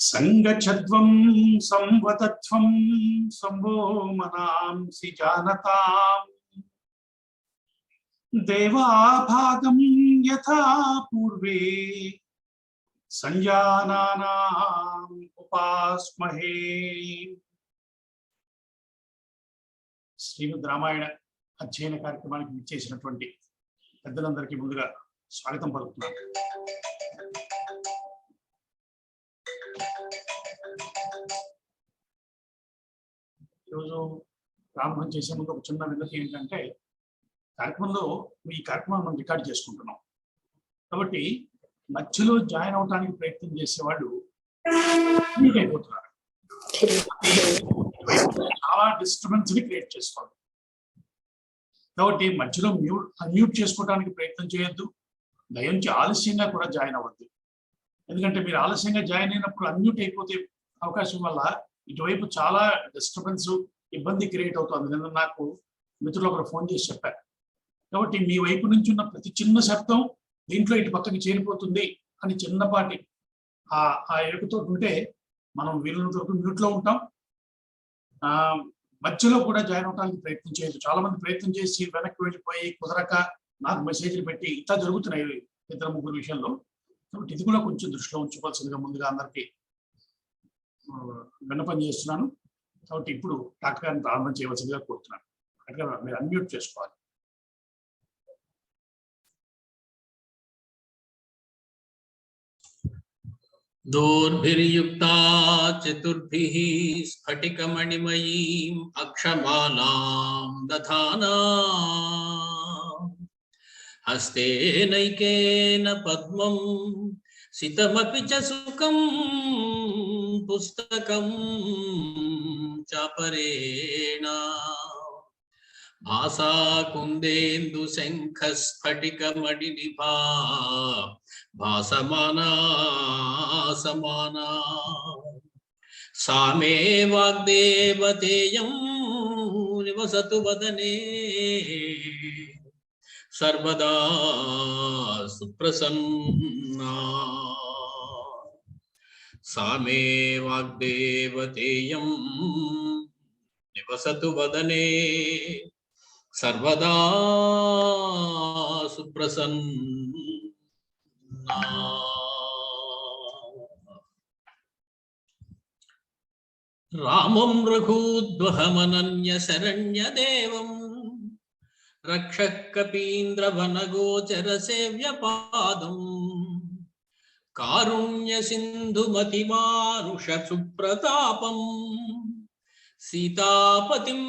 సంగఛద్వం సంవదత్వం సంభో మనాంసి జానతాం దేవాభాగం యథా పూర్వే సంజానానాం ఉపాస్మహే. శ్రీమద్ రామాయణ అధ్యయన కార్యక్రమానికి విచ్చేసినటువంటి పెద్దలందరికీ ముందుగా స్వాగతం పలుకుతున్నాను. ఈరోజు ప్రారంభం చేసే ముందు ఒక చిన్న విన్నతి ఏంటంటే, కార్యక్రమంలో ఈ కార్యక్రమం మనం రికార్డ్ చేసుకుంటున్నాం కాబట్టి మధ్యలో జాయిన్ అవడానికి ప్రయత్నం చేసేవాళ్ళు మ్యూట్ అయిపోతున్నారు. చాలా డిస్టర్బెన్స్ ని క్రియేట్ చేసుకోవాలి కాబట్టి మధ్యలో అన్మ్యూట్ చేసుకోవడానికి ప్రయత్నం చేయొద్దు. దయించి ఆలస్యంగా కూడా జాయిన్ అవ్వద్దు. ఎందుకంటే మీరు ఆలస్యంగా జాయిన్ అయినప్పుడు అన్మ్యూట్ అయిపోతే అవకాశం వల్ల ఇటువైపు చాలా డిస్టర్బెన్స్, ఇబ్బంది క్రియేట్ అవుతుంది. నిన్న నాకు మిత్రులు ఒకరు ఫోన్ చేసి చెప్పారు. కాబట్టి మీ వైపు నుంచి ఉన్న ప్రతి చిన్న శబ్దం దీంట్లో ఇటు పక్కకి చేరిపోతుంది అని చిన్నపాటి ఆ ఎరుకుతో ఉంటే మనం వీళ్ళంత వరకు మ్యూట్లో ఉంటాం. మధ్యలో కూడా జాయిన్ అవడానికి ప్రయత్నం చేయొచ్చు. చాలా మంది ప్రయత్నం చేసి వెనక్కి వెళ్ళిపోయి కుదరక నాకు మెసేజ్లు పెట్టి ఇట్లా జరుగుతున్నాయి ఇద్దరు ముగ్గురు విషయంలో. కాబట్టి ఇది కూడా కొంచెం దృష్టిలో ఉంచుకోవాల్సిందిగా ముందుగా అందరికీ విన్నపం చేస్తున్నాను. కాబట్టి ఇప్పుడు డాక్టర్ గారిని ప్రారంభం చేయవలసిందిగా కోరుతున్నాను. డాక్టర్ గారు మీరు అన్మ్యూట్ చేసుకోవాలి. దోర్భిర్యుక్తా చతుర్భిః స్ఫటికమణిమయీం అక్షమాలాం దధానా హస్తేనైకేన పద్మం సితమపి చ సుఖం పుస్తకం చాపరేణ భాసా కుందేందు శంఖ స్ఫటికమణినిభా భాసమానా సమానా సా మే వాగ్దేవతేయం నివసతు వదనే సర్వదా సుప్రసన్నా. సా మే వాగ్దేవతేయం నివసతు వదనే సర్వదా సుప్రసన్నా. రామం రఘూద్వహమనన్య శరణ్యదేవం రక్షః కపీంద్రవనగోచర సేవ్యపాదం కారుణ్య సింధుమతిమానుష సుప్రతాపం సీతాపతిం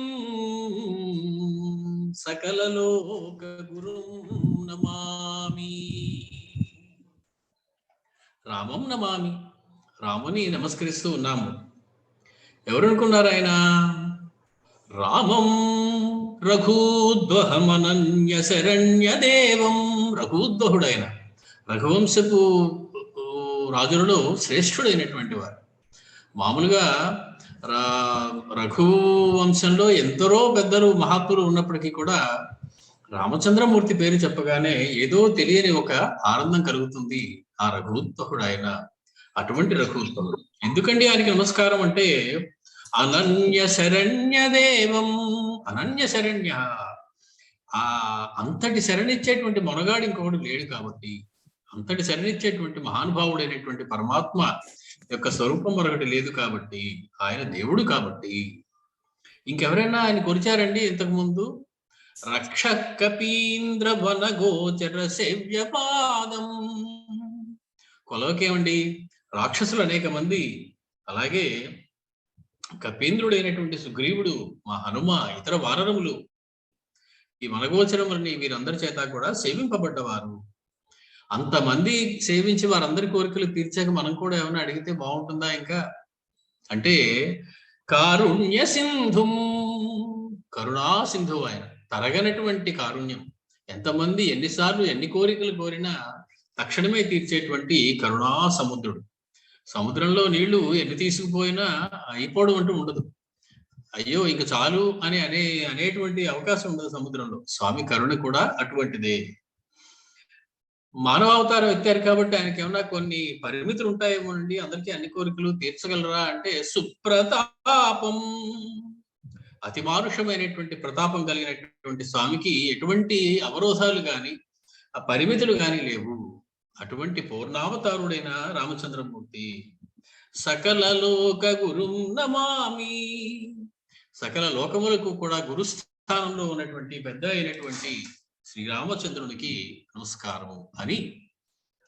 సకలలోక గురుం నమామి. రామం నమామి, రాముని నమస్కరిస్తూ ఉన్నాము. ఎవరు అనుకున్నారు ఆయన? రామం రఘూద్వహమనన్య శరణ్యదేవం. రఘూద్వహుడైన, రఘువంశపు రాజులలో శ్రేష్ఠుడైనటువంటి వారు. మామూలుగా రఘువంశంలో ఎందరో పెద్దలు మహాత్ములు ఉన్నప్పటికీ కూడా రామచంద్రమూర్తి పేరు చెప్పగానే ఏదో తెలియని ఒక ఆనందం కలుగుతుంది ఆ రఘుత్వహుడు ఆయన. అటువంటి రఘుత్వహుడు ఎందుకండి ఆయనకి నమస్కారం అంటే, అనన్య శరణ్యదేవం. అనన్య శరణ్య, అంతటి శరణిచ్చేటువంటి మొనగాడు ఇంకొకడు లేడు కాబట్టి, అంతటి శరణిచ్చేటువంటి మహానుభావుడైనటువంటి పరమాత్మ యొక్క స్వరూపం మరొకటి లేదు కాబట్టి, ఆయన దేవుడు కాబట్టి. ఇంకెవరైనా ఆయన కొలిచారండి ఇంతకు ముందు? రక్ష కపీంద్ర వన గోచర సేవ్యపాదం. కొలవకేమండి, రాక్షసులు అనేక మంది, అలాగే కపీంద్రుడైనటువంటి సుగ్రీవుడు, మా హనుమ, ఇతర వానరములు, ఈ వనగోచరములని వీరందరి చేత కూడా సేవింపబడ్డవారు. అంతమంది సేవించి వారందరి కోరికలు తీర్చాక మనం కూడా ఏమైనా అడిగితే బాగుంటుందా? ఇంకా అంటే కారుణ్య సింధుం, కరుణా సింధువు ఆయన, తరగనటువంటి కారుణ్యం. ఎంతమంది ఎన్నిసార్లు ఎన్ని కోరికలు కోరినా తక్షణమే తీర్చేటువంటి కరుణా సముద్రుడు. సముద్రంలో నీళ్లు ఎన్ని తీసుకుపోయినా అయిపోవడం అంటూ ఉండదు. అయ్యో ఇంక చాలు అనేటువంటి అవకాశం ఉండదు సముద్రంలో. స్వామి కరుణ కూడా అటువంటిదే. మానవ అవతారం ఎత్తారు కాబట్టి ఆయనకి ఏమన్నా కొన్ని పరిమితులు ఉంటాయేమో అండి, అందరికీ అన్ని కోరికలు తీర్చగలరా అంటే సుప్రతాపం, అతి మానుషమైనటువంటి ప్రతాపం కలిగినటువంటి స్వామికి ఎటువంటి అవరోధాలు గాని ఆ పరిమితులు గాని లేవు. అటువంటి పూర్ణావతారుడైన రామచంద్రమూర్తి సకల లోక గురుం నమామి, సకల లోకములకు కూడా గురుస్థానంలో ఉన్నటువంటి పెద్ద అయినటువంటి శ్రీరామచంద్రునికి నమస్కారము అని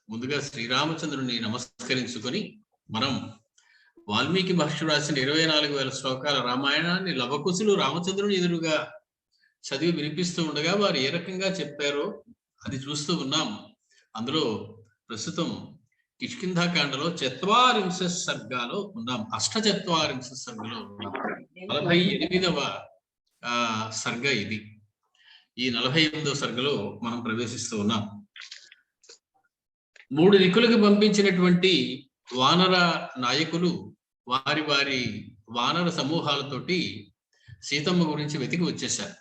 ముందుగా శ్రీరామచంద్రుని నమస్కరించుకొని మనం వాల్మీకి మహర్షి రాసిన 24,000 శ్లోకాల రామాయణాన్ని లవకుశులు రామచంద్రుని ఎదురుగా చదివి వినిపిస్తూ ఉండగా వారు ఏ రకంగా చెప్పారో అది చూస్తూ ఉన్నాం. అందులో ప్రస్తుతం కిష్కింధాకాండలో 44 సర్గాలో ఉన్నాం, 48 సర్గలో ఉన్నాం. 48వ సర్గ ఇది. ఈ 48వ సర్గలో మనం ప్రవేశిస్తూ ఉన్నాం. 3 దిక్కులకు పంపించినటువంటి వానర నాయకులు వారి వారి వానర సమూహాలతోటి సీతమ్మ గురించి వెతికి వచ్చేశారు.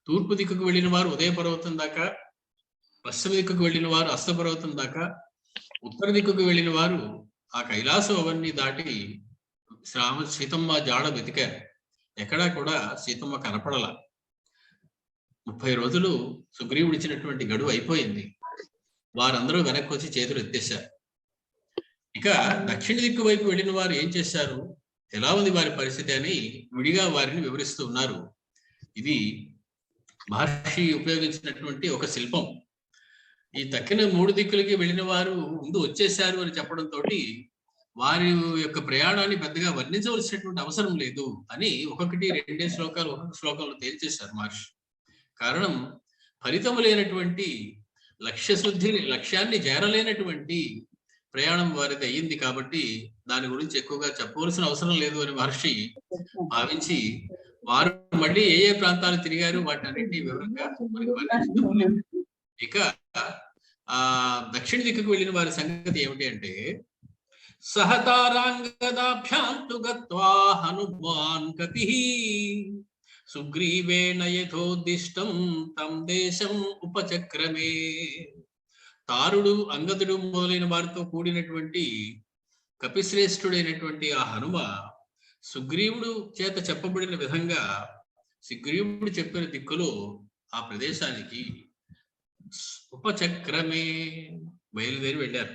తూర్పు దిక్కుకు వెళ్ళిన వారు ఉదయ పర్వతం దాకా, పశ్చిమ దిక్కుకు వెళ్ళిన వారు అస్త పర్వతం దాకా, ఉత్తర దిక్కుకు వెళ్ళిన వారు ఆ కైలాసం అవన్నీ దాటి సీతమ్మ జాడ వెతికారు. ఎక్కడా కూడా సీతమ్మ కనపడల. 30 రోజులు సుగ్రీవుడు ఇచ్చినటువంటి గడువు అయిపోయింది. వారందరూ వెనక్కి వచ్చి చేతులు ఎత్తేశారు. ఇక దక్షిణ దిక్కు వైపు వెళ్ళిన వారు ఏం చేశారు, ఎలా ఉంది వారి పరిస్థితి అని విడిగా వారిని వివరిస్తూ ఉన్నారు. ఇది మహర్షి ఉపయోగించినటువంటి ఒక శిల్పం. ఈ తక్కిన 3 దిక్కులకి వెళ్ళిన వారు ముందు వచ్చేశారు అని చెప్పడంతో వారి యొక్క ప్రయాణాన్ని పెద్దగా వర్ణించవలసినటువంటి అవసరం లేదు అని ఒక్కొక్కటి 2 శ్లోకాలు ఒక్కొక్క శ్లోకంలో తేల్చేశారు మహర్షి. కారణం ఫలితము లేనటువంటి లక్ష్యాన్ని చేరలేనటువంటి ప్రయాణం వారిది అయ్యింది కాబట్టి దాని గురించి ఎక్కువగా చెప్పవలసిన అవసరం లేదు అని మహర్షి భావించి వారు మళ్ళీ ఏ ఏ ప్రాంతాలు తిరిగారు వాటిని వివరంగా ఇక దక్షిణ దిక్కుకు వెళ్ళిన వారి సంగతి ఏమిటి అంటే సహతారాంగదాభ్యాంతు గత్వా హనుమాన్ కపిః సుగ్రీవేణ యథోద్దిష్టం తం దేశం ఉపచక్రమే. తారుడు అంగదుడు మొదలైన వారితో కూడినటువంటి కపిశ్రేష్ఠుడైనటువంటి ఆ హనుమ సుగ్రీవుడు చేత చెప్పబడిన విధంగా సుగ్రీవుడు చెప్పిన దిక్కులో ఆ ప్రదేశానికి ఉపచక్రమే బయలుదేరి వెళ్ళారు.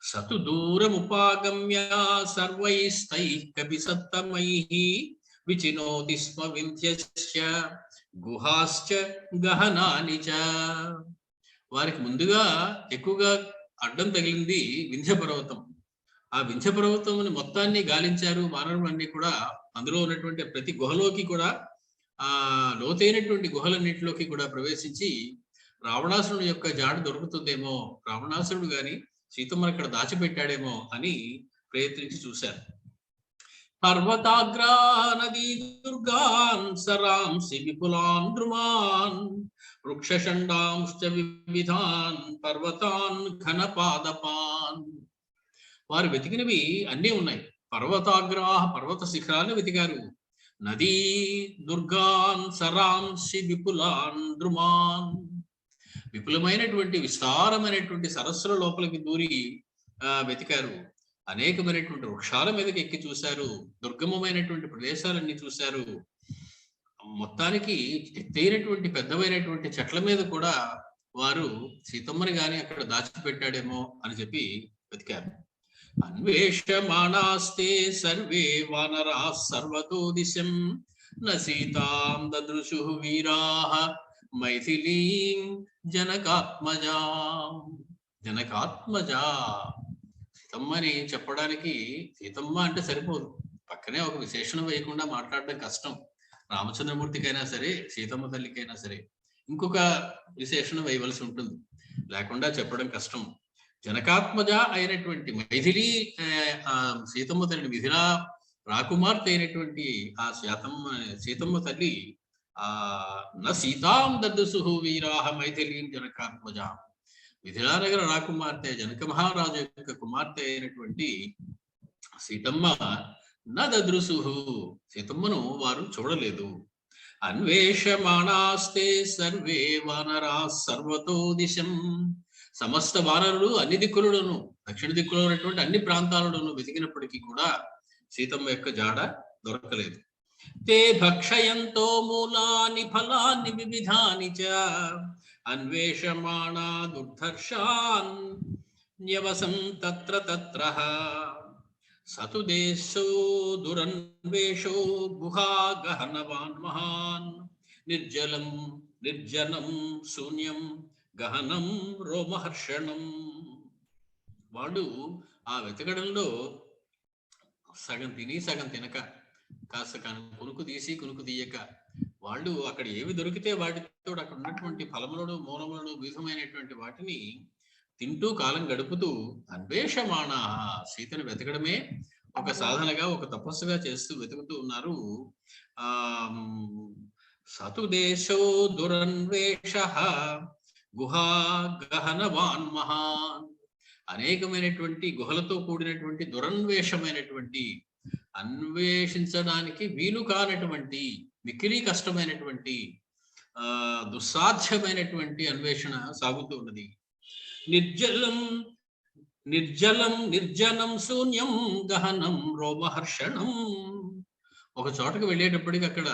సతు దూరముపాగమ్య సర్వైస్తైః కపిసత్తమైః విచినోతి స్మ వింధ్యస్య గుహాశ్చ గహనాని చ. వారికి ముందుగా ఎక్కువగా అడ్డం తగిలింది వింధ్య పర్వతం. ఆ వింధ్య పర్వతం మొత్తాన్ని గాలించారు వానరులన్నీ కూడా. అందులో ఉన్నటువంటి ప్రతి గుహలోకి కూడా ఆ లోతైనటువంటి గుహలన్నింటిలోకి కూడా ప్రవేశించి రావణాసురుడు యొక్క జాడు దొరుకుతుందేమో, రావణాసురుడు గాని సీతమ్మను అక్కడ దాచిపెట్టాడేమో అని ప్రయత్నించి చూశారు. పర్వతాగ్రా నదీ దుర్గాన్ సరాంసి విపులాన్ ద్రుమాన్ వృక్షషండాంశ్చ వివిధాన్ పర్వతాన్ ఘనపాదపాన్. వారు వెతికినవి అన్నీ ఉన్నాయి. పర్వతాగ్రాహ పర్వత శిఖరాలను వెతికారు. నదీ దుర్గాన్ సరాంసి విపులాన్ ద్రుమాన్, విపులమైనటువంటి విస్తారమైనటువంటి సరస్సుల లోపలికి దూరి వెతికారు. అనేకమైనటువంటి వృక్షాల మీదకి ఎక్కి చూశారు. దుర్గమమైనటువంటి ప్రదేశాలన్నీ చూశారు. మొత్తానికి ఎత్తైనటువంటి పెద్దవైనటువంటి చెట్ల మీద కూడా వారు సీతమ్మని గాని అక్కడ దాచిపెట్టాడేమో అని చెప్పి వెతికారు. అన్వేషమాణాస్తే సర్వే వానరా సర్వతో దిశం న సీతాం దదృశు వీరాః మైథిలీం జనకాత్మజా. జనకాత్మజా సీతమ్మని చెప్పడానికి సీతమ్మ అంటే సరిపోదు, పక్కనే ఒక విశేషణం వేయకుండా మాట్లాడడం కష్టం. రామచంద్రమూర్తికైనా సరే సీతమ్మ తల్లికైనా సరే ఇంకొక విశేషణం వేయవలసి ఉంటుంది, లేకుండా చెప్పడం కష్టం. జనకాత్మజ అయినటువంటి మైథిలి సీతమ్మ తల్లి మిథిలా రాకుమార్తె అయినటువంటి ఆ సీతమ్మ తల్లి న సీతాం దద్దుసు వీరాహ మైథిలీం జనకాత్మజ. మిథిలానగర రాకుమార్తె జనక మహారాజు యొక్క కుమార్తె అయినటువంటి సీతమ్మ న దదృసు, సీతమ్మను వారు చూడలేదు. అన్వేషమాణాస్తే సర్వే వానరా సర్వతో దిశం సమస్త వానరులు అన్ని దిక్కులలోనూ, దక్షిణ దిక్కులో ఉన్నటువంటి అన్ని ప్రాంతాలలోనూ వెతికినప్పటికీ కూడా సీతమ్మ యొక్క జాడ దొరకలేదు. తే భక్షయంతో మూలాని ఫలాని వివిధాని చ అన్వేషమాణా దుర్ధర్షాన్ న్యవసం తత్ర తత్ర సతు దేశో దురన్వేషో గుహా గహనవాన్ మహాన్ నిర్జలం నిర్జనం శూన్యం గహనం రోమహర్షణం. వాడు ఆ వెతకడంలో సగం తిని సగం తినక, కాస్త కునుకు తీసి కునుకు తీయక, వాళ్ళు అక్కడ ఏవి దొరికితే వాటితో అక్కడ ఉన్నటువంటి ఫలములను మూలములను విధమైనటువంటి వాటిని తింటూ కాలం గడుపుతూ అన్వేషమాణ సీతను వెతకడమే ఒక సాధనగా, ఒక తపస్సుగా చేస్తూ వెతుకుతూ ఉన్నారు. సతు దేశో దురన్వేష గుహా గహనవాన్ మహాన్. అనేకమైనటువంటి గుహలతో కూడినటువంటి దురన్వేషమైనటువంటి, అన్వేషించడానికి వీలు కానటువంటి, మిక్కిలి కష్టమైనటువంటి, దుస్సాధ్యమైనటువంటి అన్వేషణ సాగుతూ ఉన్నది. నిర్జలం నిర్జలం నిర్జనం శూన్యం గహనం రోమహర్షణం. ఒక చోటకు వెళ్ళేటప్పటికి అక్కడ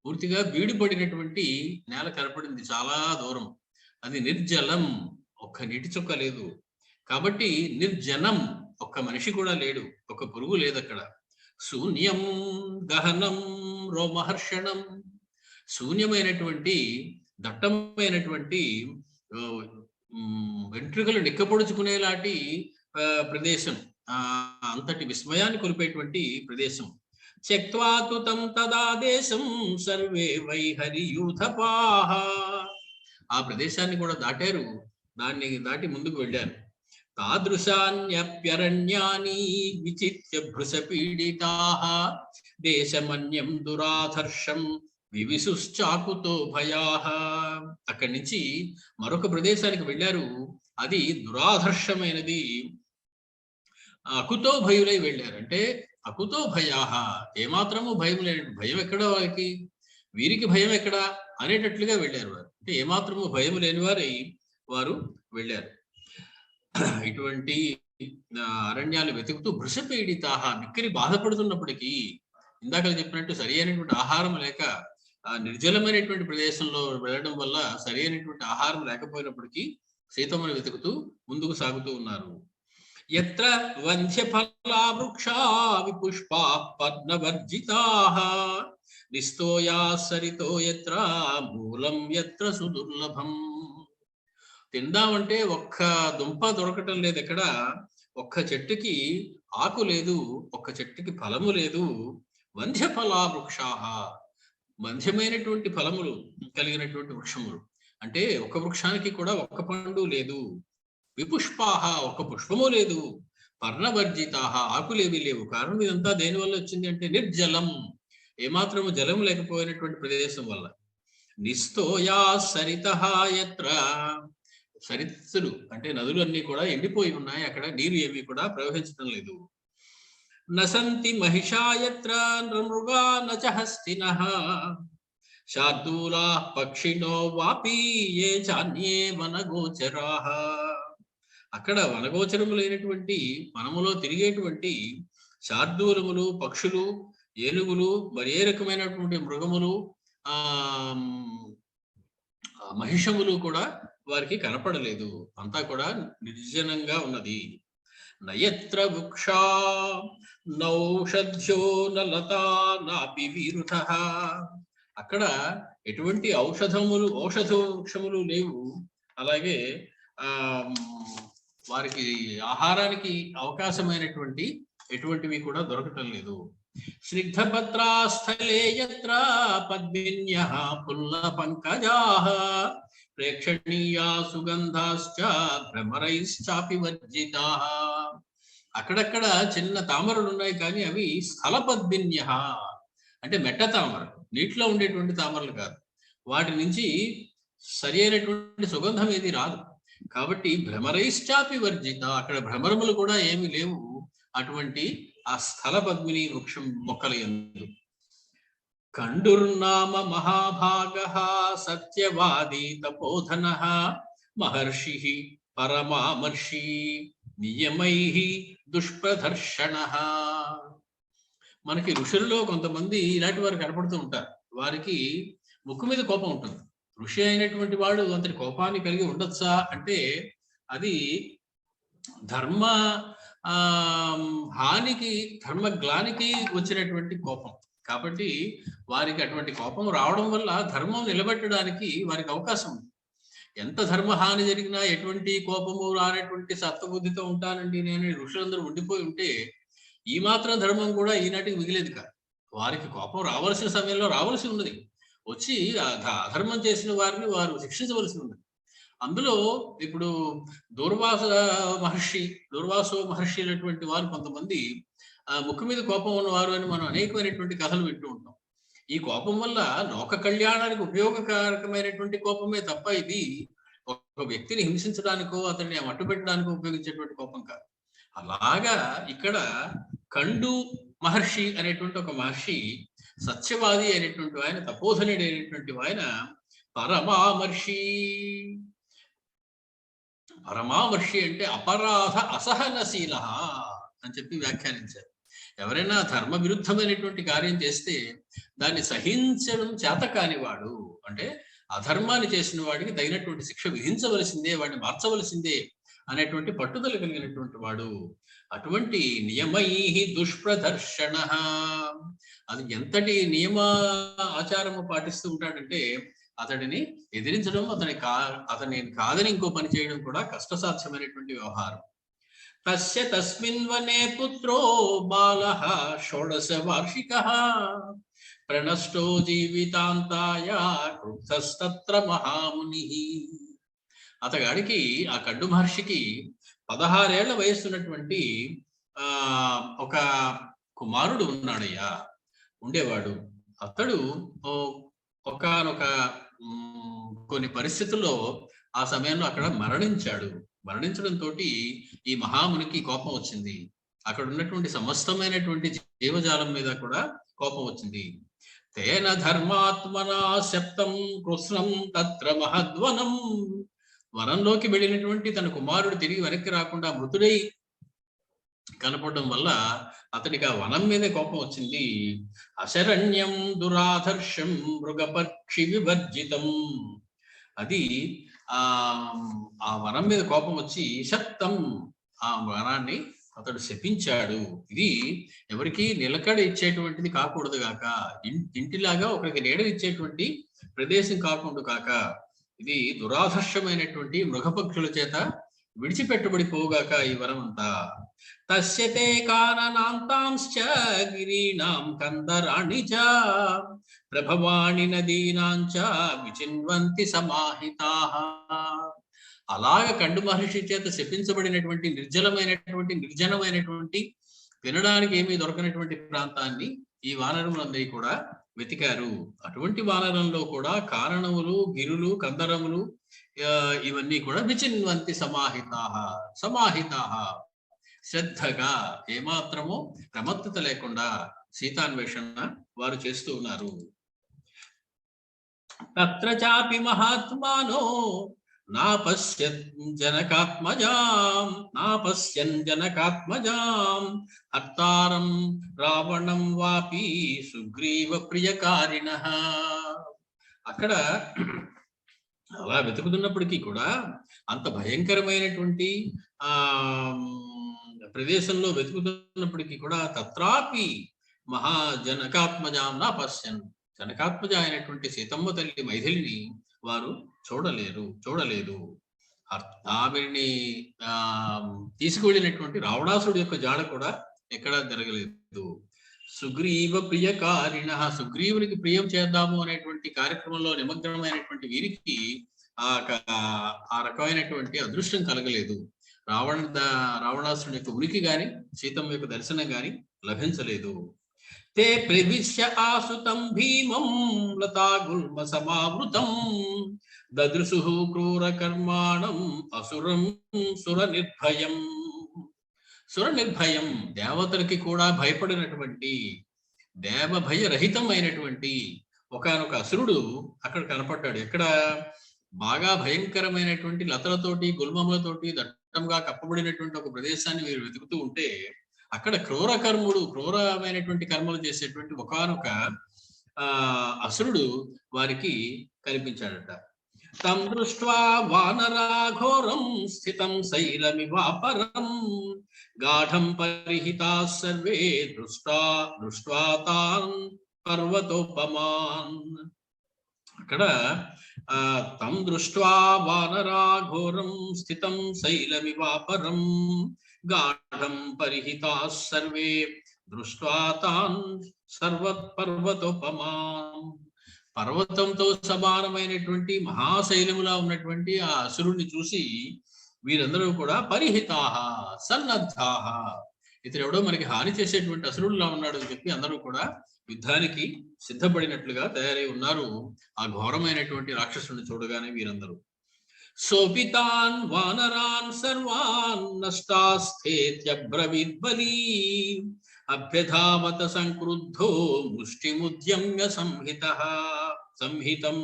పూర్తిగా బీడుపడినటువంటి నేల కనపడింది, చాలా దూరం. అది నిర్జలం, ఒక్క నీటి చుక్క లేదు. కాబట్టి నిర్జనం, ఒక్క మనిషి కూడా లేడు, ఒక పురుగు లేదు అక్కడ. శూన్యం గహనం రోమహర్షణం, శూన్యమైనటువంటి దట్టమైనటువంటి వెంట్రుకలు నిక్కపొడుచుకునేలాంటి ప్రదేశం, అంతటి విస్మయాన్ని కొలిపేటువంటి ప్రదేశం. త్యక్త్వా తు తం తదా దేశం సర్వే వై హరియూథపాః. ఆ ప్రదేశాన్ని కూడా దాటారు, దాన్ని దాటి ముందుకు వెళ్ళారు. తాదృశాన్యప్యరణ్యాని విచిత్య భృశపీడితాః దేశమన్యం దురాధర్షం వివిసుశ్చాకుతో భయాః. అక్కడి నుంచి మరొక ప్రదేశానికి వెళ్ళారు, అది దురాధర్షమైనది. అకుతో భయులై వెళ్ళారు. అంటే అకుతో భయాః, ఏమాత్రము భయం లేదు. భయం ఎక్కడ వారికి, వీరికి భయం ఎక్కడ అనేటట్లుగా వెళ్ళారు వారు. అంటే ఏమాత్రము భయం లేని వారై వారు వెళ్ళారు. ఇటువంటి అరణ్యాలు వెతుకుతూ భృశపీడితాః, మిక్కిలి బాధపడుతున్నప్పటికీ, ఇందాక చెప్పినట్టు సరి అయినటువంటి ఆహారం లేక, నిర్జలమైనటువంటి ప్రదేశంలో వెళ్ళడం వల్ల సరి అయినటువంటి ఆహారం లేకపోయినప్పటికీ సీతమ్మను వెతుకుతూ ముందుకు సాగుతూ ఉన్నారు. యత్ర వంధ్యఫలా వృక్షా విపుష్పా పద్మవర్జితాః నిస్తోయా సరితో యత్ర మూలం యత్ర సుదుర్లభం. తిందామంటే ఒక్క దుంప దొరకటం లేదు ఎక్కడ, ఒక్క చెట్టుకి ఆకు లేదు, ఒక్క చెట్టుకి ఫలము లేదు. వంధ్యఫలా వృక్షాః, వంధ్యమైనటువంటి ఫలములు కలిగినటువంటి వృక్షములు. అంటే ఒక వృక్షానికి కూడా ఒక్క పండు లేదు. విపుష్పాహ, ఒక పుష్పము లేదు. పర్ణవర్జితాహ, ఆకులేవి లేవు. కారణం ఇదంతా దేనివల్ల వచ్చింది అంటే నిర్జలం, ఏమాత్రము జలం లేకపోయినటువంటి ప్రదేశం వల్ల. నిస్తోయా సరితః యత్ర, సరిత్తులు అంటే నదులు అన్ని కూడా ఎండిపోయి ఉన్నాయి, అక్కడ నీరు ఏమీ కూడా ప్రవహించడం లేదు. నసంతి మహిషా యత్ర నృమృగా నచ హస్తినః శార్దూలా పక్షిణో వాపి ఏ చాన్యే వనగోచరాః. అక్కడ వనగోచరములైనటువంటి వనములో తిరిగేటువంటి శార్దూలములు, పక్షులు, ఏనుగులు, మరి ఏ రకమైనటువంటి మృగములు, మహిషములు కూడా వారికి కనపడలేదు. అంతా కూడా నిర్జనంగా ఉన్నది. నయత్ర వృక్షా నౌషధ్యో నలతా నాపి వీరుధః. అక్కడ ఎటువంటి ఔషధ వృక్షములు లేవు. అలాగే వారికి ఆహారానికి అవకాశమైనటువంటి ఎటువంటివి కూడా దొరకటం లేదు. స్నిగ్ధపత్రాస్థలే యత్ర పద్మిన్యః పుల్ల పంకజాః ప్రేక్షణీయా సుగంధాశ్చ భ్రమరైశ్చాపి వర్జితాః. అక్కడక్కడ చిన్న తామరలు ఉన్నాయి, కానీ అవి స్థల పద్మిన్యః అంటే మెట్ట తామర, నీటిలో ఉండేటువంటి తామరలు కాదు. వాటి నుంచి సరి అయినటువంటి సుగంధం ఏది రాదు. కాబట్టి భ్రమరైశ్చాపి వర్జిత, అక్కడ భ్రమరములు కూడా ఏమి లేవు అటువంటి ఆ స్థల పద్మిని వృక్షం మొక్కల యందు. కండుర్నామ మహాభాగః సత్యవాదీ తపోధనః మహర్షిః పరమామర్షి నియమై దుష్ప్రదర్శన. మనకి ఋషుల్లో కొంతమంది ఇలాంటి వారు కనపడుతూ ఉంటారు. వారికి ముక్కు మీద కోపం ఉంటుంది. ఋషి అయినటువంటి వాడు అంతటి కోపాన్ని కలిగి ఉండొచ్చా అంటే అది ధర్మ హానికి, ధర్మగ్లానికి వచ్చినటువంటి కోపం. కాబట్టి వారికి అటువంటి కోపం రావడం వల్ల ధర్మం నిలబెట్టడానికి వారికి అవకాశం ఉంది. ఎంత ధర్మహాని జరిగినా ఎటువంటి కోపము రానటువంటి సత్వబుద్ధితో ఉంటానండి నేను ఋషులందరూ ఉండిపోయి ఉంటే ఈ మాత్రం ధర్మం కూడా ఈనాటికి మిగిలేదు కాదు. వారికి కోపం రావాల్సిన సమయంలో రావాల్సి ఉన్నది, వచ్చి అధర్మం చేసిన వారిని వారు శిక్షించవలసి ఉన్నది. అందులో ఇప్పుడు దుర్వాసో మహర్షి అనేటువంటి వారు కొంతమంది ముక్కు మీద కోపం ఉన్నవారు అని మనం అనేకమైనటువంటి కథలు వింటూ ఉంటాం. ఈ కోపం వల్ల లోక కళ్యాణానికి ఉపయోగకరమైనటువంటి కోపమే తప్ప ఇది ఒక వ్యక్తిని హింసించడానికో అతన్ని మట్టుపెట్టడానికో ఉపయోగించేటువంటి కోపం కాదు. అలాగా ఇక్కడ కండు మహర్షి అనేటువంటి ఒక మహర్షి, సత్యవాది అయినటువంటి ఆయన, తపోధనుడు అయినటువంటి ఆయన పరమామర్షి. పరమామర్షి అంటే అపరాధ అసహనశీల అని చెప్పి వ్యాఖ్యానించారు. ఎవరైనా ధర్మ విరుద్ధమైనటువంటి కార్యం చేస్తే దాన్ని సహించడం చేత కానివాడు, అంటే అధర్మాన్ని చేసిన వాడికి తగినటువంటి శిక్ష విధించవలసిందే, వాడిని మార్చవలసిందే అనేటువంటి పట్టుదల కలిగినటువంటి వాడు. అటువంటి నియమై దుష్ప్రదర్శన, అది ఎంతటి నియమ ఆచారము పాటిస్తూ ఉంటాడంటే అతడిని ఎదిరించడం, అతని కాదని ఇంకో పని చేయడం కూడా కష్టసాధ్యమైనటువంటి వ్యవహారం. తస్య తస్మిన్ వనే పుత్రో బాలః షోడశ వార్షికః ప్రణష్టో జీవితాంతాయ క్రుద్ధస్తత్ర మహామునిః. అతగాడికి, ఆ కండు మహర్షికి 16 ఏళ్ల వయస్సున్నటువంటి ఒక కుమారుడు ఉన్నాడయ్యా, ఉండేవాడు. అతడు ఒకానొక కొన్ని పరిస్థితుల్లో ఆ సమయంలో అక్కడ మరణించాడు. మరణించడంతో ఈ మహామునికి కోపం వచ్చింది. అక్కడ ఉన్నటువంటి సమస్తమైనటువంటి జీవజాలం మీద కూడా కోపం వచ్చింది. తేన ధర్మాత్మనా శప్తం కృష్ణం తత్ర మహద్వనం. వనంలోకి వెళ్ళినటువంటి తన కుమారుడు తిరిగి వెనక్కి రాకుండా మృతుడై కనపడడం వల్ల అతనికి ఆ వనం మీదే కోపం వచ్చింది. అశరణ్యం దురాధర్షం మృగపక్షి వివర్జితం. అది ఆ వనం మీద కోపం వచ్చి శప్తం, ఆ వనాన్ని అతడు శపించాడు. ఇది ఎవరికి నిలకడ ఇచ్చేటువంటిది కాకూడదు గాక, ఇంటిలాగా ఒకరికి నీడ ఇచ్చేటువంటి ప్రదేశం కాకుండా కాక, ఇది దురాధర్షమైనటువంటి మృగపక్షుల చేత విడిచిపెట్టబడిపోగాక ఈ వనం అంతా. తస్యతే కాననాంతాంశ్చ గిరీణాం కందరాణి చ ప్రభవాణి నదీనాంచ విచిన్వంతి సమాహితాః. అలాగ కండు మహర్షి చేత శపించబడినటువంటి నిర్జనమైనటువంటి తినడానికి ఏమీ దొరకనటువంటి ప్రాంతాన్ని ఈ వానరములందరి కూడా వెతికారు. అటువంటి వానరంలో కూడా కారణములు, గిరులు, కందరములు ఇవన్నీ కూడా విచిన్వంతి సమాహితాః శ్రద్ధగా, ఏమాత్రమో ప్రమత్తత లేకుండా సీతాన్వేషణ వారు చేస్తూ ఉన్నారు. తత్ర చాపి మహాత్మానో నాపశ్యన్ జనకాత్మజాం హర్తారం రావణం వాపి సుగ్రీవ ప్రియకారిణః. అక్కడ అలా వెతుకుతున్నప్పటికీ కూడా, అంత భయంకరమైనటువంటి ప్రదేశంలో వెతుకుతున్నప్పటికీ కూడా తత్రాపి మహాజనకాత్మజాం నాపశ్యన్, జనకాత్మజ అయినటువంటి సీతమ్మ తల్లి మైథిలిని వారు చూడలేదు. ఆవిడ్ని తీసుకువెళ్ళినటువంటి రావణాసుడి యొక్క జాడ కూడా ఎక్కడా జరగలేదు. సుగ్రీవ ప్రియకారిణ, సుగ్రీవునికి ప్రియం చేద్దాము అనేటువంటి కార్యక్రమంలో నిమగ్నమైనటువంటి వీరికి ఆ రకమైనటువంటి అదృష్టం కలగలేదు. రావణాసుడి యొక్క ఉనికి గాని, సీతమ్మ యొక్క దర్శనం గాని లభించలేదు. తే ప్రవిశ్య ఆసుతం భీమం లతాగుల్మ సమావృతం దదృశు క్రూర కర్మాణం అసురం సుర నిర్భయం. దేవతలకి కూడా భయపడినటువంటి, దేవ భయ రహితమైనటువంటి ఒకానొక అసురుడు అక్కడ కనపడ్డాడు. ఎక్కడ? బాగా భయంకరమైనటువంటి లతలతోటి గుల్మములతోటి దట్టంగా కప్పబడినటువంటి ఒక ప్రదేశాన్ని మీరు వెతుకుతూ ఉంటే అక్కడ క్రూరమైనటువంటి కర్మలు చేసేటువంటి ఒకానొక అసురుడు వారికి కనిపించాడట. తం దృష్ట్వా వానరా ఘోరం స్థితం శైలమివాపరం గాఢం పరిహితా సర్వే దృష్ట్వా తాన్ పర్వతోపమాన్. అక్కడ తం దృష్ట్వా వానరా ఘోరం స్థితం శైలమివాపరం గాఢం పరిహితా సర్వే దృష్ట్వా తాన్ పర్వతోపమాన్. పర్వతంతో సమానమైనటువంటి మహాశైలములా ఉన్నటువంటి ఆ అసురుణ్ణి చూసి వీరందరూ కూడా పరిహితాహ సన్నద్ధాహ, ఇతడు ఎవడో మనకి హాని చేసేటువంటి అసురుడులా ఉన్నాడు అని చెప్పి అందరూ కూడా యుద్ధానికి సిద్ధపడినట్లుగా తయారై ఉన్నారు ఆ ఘోరమైనటువంటి రాక్షసుని చూడగానే వీరందరూ. సోపితాన్ వానరాన్ సర్వాన్ నష్టాస్థేత్యబ్రవీద్బలీ అభ్యధావత సంక్రుద్ధో ముష్టిముద్యమ్య సంహితం.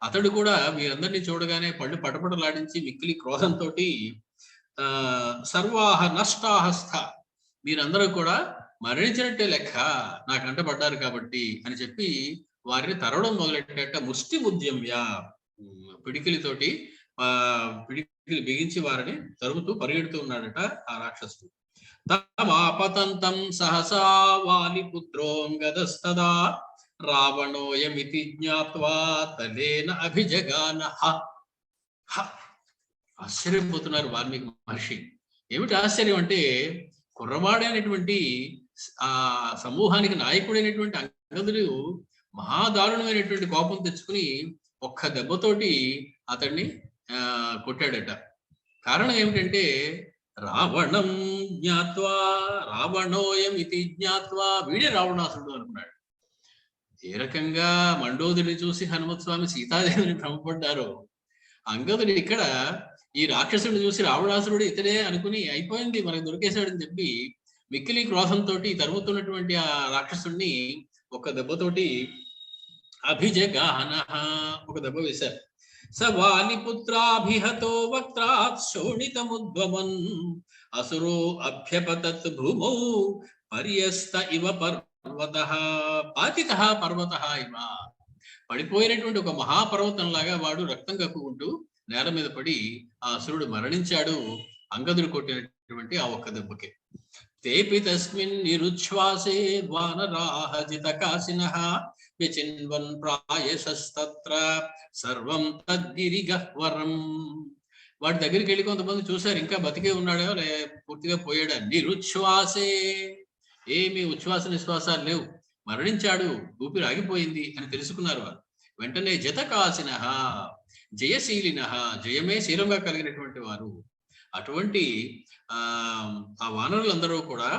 అతడు కూడా వీరందరినీ చూడగానే పళ్ళు పటపటలాడించి మిక్కిలి క్రోధంతో సర్వాహ నష్టాహస్థ, మీరందరూ కూడా మరణించినట్టే లెక్క నా కంట పడ్డారు కాబట్టి అని చెప్పి వారిని తరవడం మొదలెట్టాక ముష్టి ఉద్యమ్య, పిడికిలితోటి పిడికిలి బిగించి వారిని తరుగుతూ పరిగెడుతూ ఉన్నాడట ఆ రాక్షసుడు. తమాపతంతం సహసా వాలిపుత్రోంగదస్తదా రావణోయమితి జ్ఞాత్వా తలేన అభిజగాన. ఆశ్చర్యపోతున్నారు వాల్మీకి మహర్షి. ఏమిటి ఆశ్చర్యం అంటే, కుర్రవాడైనటువంటి ఆ సమూహానికి నాయకుడైనటువంటి అంగదుడు మహాదారుణమైనటువంటి కోపం తెచ్చుకుని ఒక్క దెబ్బతోటి అతన్ని కొట్టాడట. కారణం ఏమిటంటే రావణం జ్ఞాత్వా రావణోయం ఇది జ్ఞాత్వా, వీడే రావణాసురుడు అనుకున్నాడు. ఏ రకంగా మండోదరిని చూసి హనుమత్ స్వామి సీతాదేవిని భ్రమపడ్డారో, అంగదుడు ఇక్కడ ఈ రాక్షసుడిని చూసి రావణాసురుడు ఇతడే అనుకుని అయిపోయింది మనకు దొరికేశాడని చెప్పి మిక్కిలి క్రోధంతో తరుగుతున్నటువంటి ఆ రాక్షసుడిని ఒక దెబ్బతోటి అభిజగాన, ఒక దెబ్బ వేశారు. స వాలిపుత్రాభిహతో వక్త్రాత్ శోణితముద్వమన్ అసురో అభ్యపతత్ భూమౌ పర్యస్త ఇవ పర్వతః పాతితః పర్వతః ఇవ. పడిపోయినటువంటి ఒక మహాపర్వతంలాగా వాడు రక్తం కక్కుకుంటూ నేల మీద పడి ఆ అసురుడు మరణించాడు అంగదుడు కొట్టినటువంటి ఆ ఒక్క దెబ్బకి. తేపి తస్మిన్ నిరుచ్ఛ్వాసే వానరాః జితకాసినః విచిన్వన్ ప్రాయశస్తత్ర సర్వం తద్గిరిగహ్వరం. వాడి దగ్గరికి వెళ్ళి కొంతమంది చూశారు ఇంకా బతికే ఉన్నాడో లే పూర్తిగా పోయాడా. నిరుచ్ఛ్వాసే, ఏమి ఉచ్ఛ్వాస నిశ్వాసాలు లేవు, మరణించాడు, ఊపిరి ఆగిపోయింది అని తెలుసుకున్నారు వారు. వెంటనే జతకాసిన జయశీలిన, జయమే శీలంగా కలిగినటువంటి వారు. అటువంటి ఆ వానరులందరూ కూడా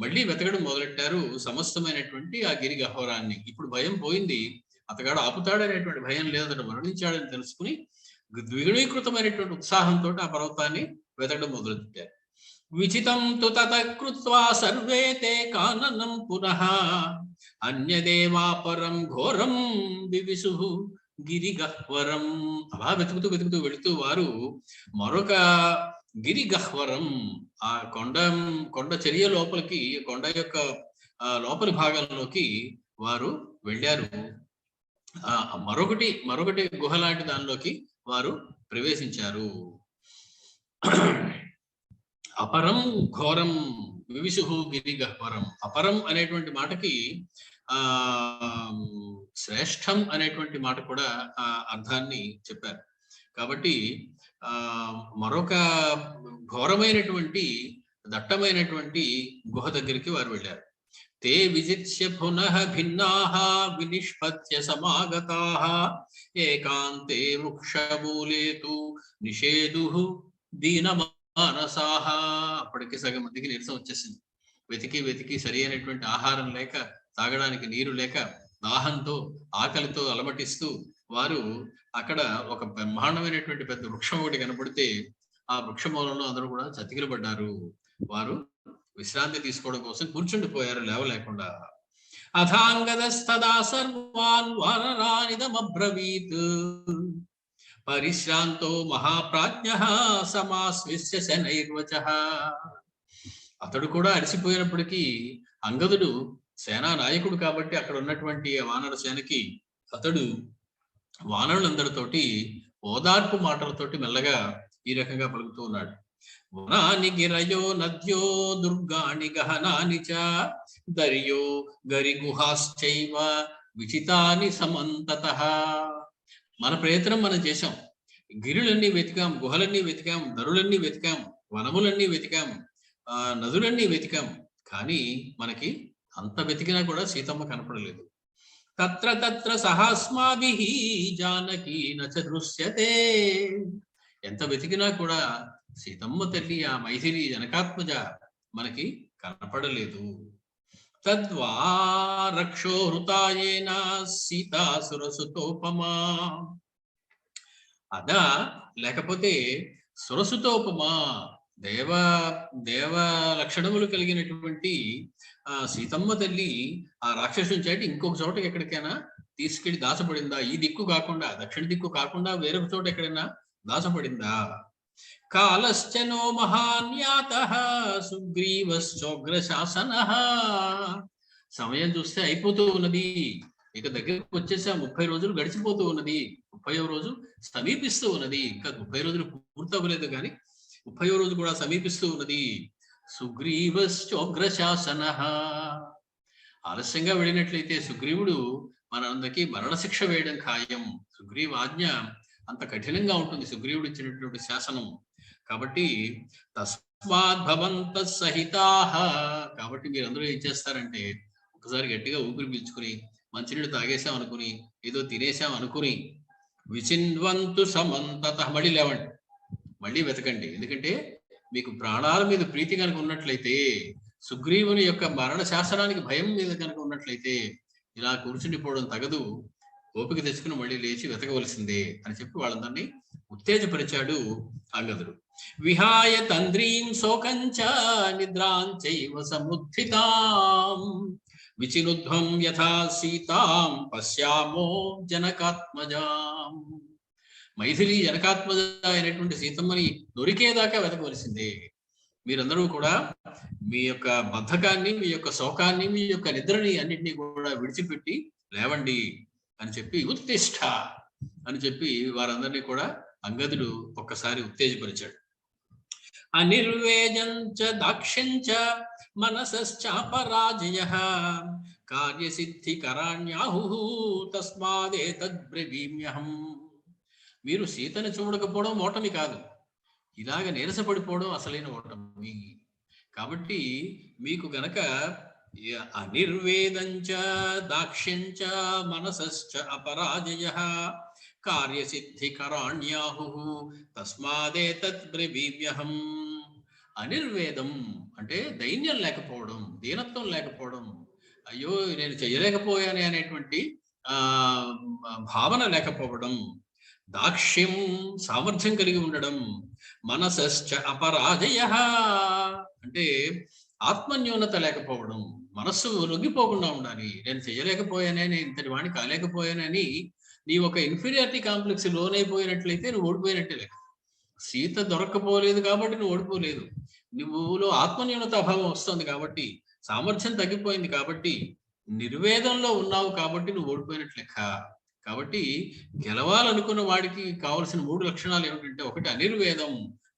మళ్ళీ వెతకడం మొదలెట్టారు సమస్తమైనటువంటి ఆ గిరి గహ్వరాన్ని. ఇప్పుడు భయం పోయింది, అతగాడు ఆపుతాడనేటువంటి భయం లేదు, అతడు మరణించాడని తెలుసుకుని ద్విగుణీకృతమైనటువంటి ఉత్సాహంతో ఆ పర్వతాన్ని వెతకడం మొదలుపెట్టారు. విచితం తు తతకృత్వా సర్వే తే కాననం పునః అన్యదేవాపరం ఘోరం వివిశు గిరిగహ్వరం. అలా వెతుకుతూ వెళుతూ వారు మరొక గిరిగహ్వరం, ఆ కొండ చర్య లోపలికి, కొండ యొక్క లోపలి భాగంలోకి వారు వెళ్ళారు. మరొకటి గుహ లాంటి దానిలోకి వారు ప్రవేశించారు. అపరం ఘోరం వివిశుహు గిరిగహ్వరం. అపరం అనేటువంటి మాటకి శ్రేష్టం అనేటువంటి మాట కూడా అర్థాన్ని చెప్పారు. కాబట్టి మరొక ఘోరమైనటువంటి దట్టమైనటువంటి గుహ దగ్గరికి వారు వెళ్ళారు. తే విజిత్య పునః భిన్నాః వినిష్పత్య సమాగతాః ఏకాంతే వృక్షమూలే తు నిషేదుః దీనమానసాః. అప్పటికి సగం మందికి నీరసం వచ్చేసింది. వెతికి సరి అయినటువంటి ఆహారం లేక, తాగడానికి నీరు లేక, దాహంతో ఆకలితో అలమటిస్తూ వారు అక్కడ ఒక బ్రహ్మాండమైనటువంటి పెద్ద వృక్షం ఒకటి కనపడితే ఆ వృక్షమూలంలో అందరూ కూడా చతికిల పడ్డారు. వారు విశ్రాంతి తీసుకోవడం కోసం కూర్చుండిపోయారు లేవలేకుండా. అథాంగదస్తదా సర్వాన్ వానరానిదమబ్రవీత్ పరిశ్రాంతో మహాప్రాజ్ఞః సమాస్విస్య శనైర్వచః. అతడు కూడా అలసిపోయినప్పటికీ అంగదుడు సేనా నాయకుడు కాబట్టి అక్కడ ఉన్నటువంటి వానర సేనకి అతడు వానరులందరితోటి ఓదార్పు మాటలతోటి మెల్లగా ఈ రకంగా పలుకుతూ ఉన్నాడు. వనాని గిరయో నద్యో దుర్గాణి గహనాని చ దర్యో గరిగుహాశ్చైవ విచితాని సమంతతః. మన ప్రయత్నం మనం చేశాం. గిరులన్నీ వెతికాం, గుహలన్నీ వెతికాం, దరులన్నీ వెతికాం, వనములన్నీ వెతికాం, నదులన్నీ వెతికాం. కానీ మనకి అంత వెతికినా కూడా సీతమ్మ కనపడలేదు. తత్ర తత్ర సహాస్మాభిః జానకీ నచ దృశ్యతే. ఎంత వెతికినా కూడా సీతమ్మ తల్లి ఆ మైథిలి జనకాత్మజ మనకి కనపడలేదు. తద్వా రక్షో హృతాయేన సీతా సురసుతోపమా. అదా లేకపోతే సురసుతోపమా దేవ లక్షణములు కలిగినటువంటి సీతమ్మ తల్లి ఆ రాక్షసుని చేటి ఇంకొక చోట ఎక్కడికైనా తీసుకెళ్లి దాచబడిందా? ఈ దిక్కు కాకుండా, దక్షిణ దిక్కు కాకుండా వేరొక చోట ఎక్కడైనా దాచబడిందా? కాలశ్చనో మహాన్యాతః సుగ్రీవశ్చోగ్ర శాసనః. సమయం చూస్తే అయిపోతూ ఉన్నది, ఇక దగ్గరకు వచ్చేసా. 30 రోజులు గడిచిపోతూ ఉన్నది, 30వ రోజు సమీపిస్తూ ఉన్నది. ఇంకా 30 రోజులు పూర్తవ్వలేదు కానీ 30వ రోజు కూడా సమీపిస్తూ ఉన్నది. సుగ్రీవశ్చోగ్ర శాసనః. ఆలస్యంగా వెళ్ళినట్లయితే సుగ్రీవుడు మనందరికీ మరణశిక్ష వేయడం ఖాయం. సుగ్రీవ ఆజ్ఞ అంత కఠినంగా ఉంటుంది, సుగ్రీవుడు ఇచ్చినటువంటి శాసనం. కాబట్టి తస్మాత్ భవంతః సహితాః. కాబట్టి మీరందరూ ఏం చేస్తారంటే ఒకసారి గట్టిగా ఊపిరి పీల్చుకుని మంచినీళ్ళు తాగేసాం అనుకుని, ఏదో తినేసాం అనుకుని, విచిన్వంతు సమంతతః, మళ్ళీ లేవండి, మళ్ళీ వెతకండి. ఎందుకంటే మీకు ప్రాణాల మీద ప్రీతి కనుక ఉన్నట్లయితే, సుగ్రీవుని యొక్క మరణ శాసనానికి భయం మీద కనుక ఉన్నట్లయితే ఇలా కూర్చుండిపోవడం తగదు, ఓపిక తెచ్చుకుని మళ్ళీ లేచి వెతకవలసిందే అని చెప్పి వాళ్ళందరినీ ఉత్తేజపరిచాడు అంగదుడు. విహాయ తంద్రీం శోకంచ నిద్రాంచైవ సముత్థితాం విచినుధ్వం యథా సీతాం పశ్యామో జనకాత్మజాం. మైథిలి జనకాత్మజ అయినటువంటి సీతమ్మని దొరికేదాకా వెతకవలసిందే. మీరందరూ కూడా మీ యొక్క బద్ధకాన్ని, మీ యొక్క శోకాన్ని, మీ యొక్క నిద్రని అన్నింటినీ కూడా విడిచిపెట్టి లేవండి అని చెప్పి, ఉత్తిష్ఠ అని చెప్పి వారందరినీ కూడా అంగదుడు ఒక్కసారి ఉత్తేజపరిచాడు. అనిర్వేజంచ దాక్ష్యంచ మనసశ్చాపరాజయః కార్యసిద్ధి కరాణ్యాహుః తస్మాదేతద్బ్రవీమ్యహం. మీరు సీతను చూడకపోవడం ఓటమి కాదు, ఇలాగ నీరసపడిపోవడం అసలైన ఓటమి. కాబట్టి మీకు గనక అనిర్వేదంచ దాక్ష్యంచ మనసశ్చ అపరాజయః కార్యసిద్ధి కరాణ్యాహుః తస్మాదేతద్బ్రవీమ్యహం. అనిర్వేదం అంటే దైన్యం లేకపోవడం, దీనత్వం లేకపోవడం, అయ్యో నేను చేయలేకపోయానే అనేటువంటి భావన లేకపోవడం. దాక్ష్యం సామర్థ్యం కలిగి ఉండడం. మనసశ్చ అపరాజయః అంటే ఆత్మన్యూనత లేకపోవడం, మనస్సు లొంగిపోకుండా ఉండాలి. నేను చేయలేకపోయానే, నేను ఇంతటి వాడిని కాలేకపోయానని నీ ఒక ఇన్ఫీరియారిటీ కాంప్లెక్స్ లోనైపోయినట్లయితే నువ్వు ఓడిపోయినట్టే లెక్క. సీత దొరక్కపోలేదు కాబట్టి నువ్వు ఓడిపోలేదు, నువ్వులో ఆత్మన్యూనత అభావం వస్తుంది కాబట్టి, సామర్థ్యం తగ్గిపోయింది కాబట్టి, నిర్వేదంలో ఉన్నావు కాబట్టి నువ్వు ఓడిపోయినట్లు లెక్క. కాబట్టి గెలవాలనుకున్న వాడికి కావలసిన 3 లక్షణాలు ఏమిటంటే, 1 అనిర్వేదం,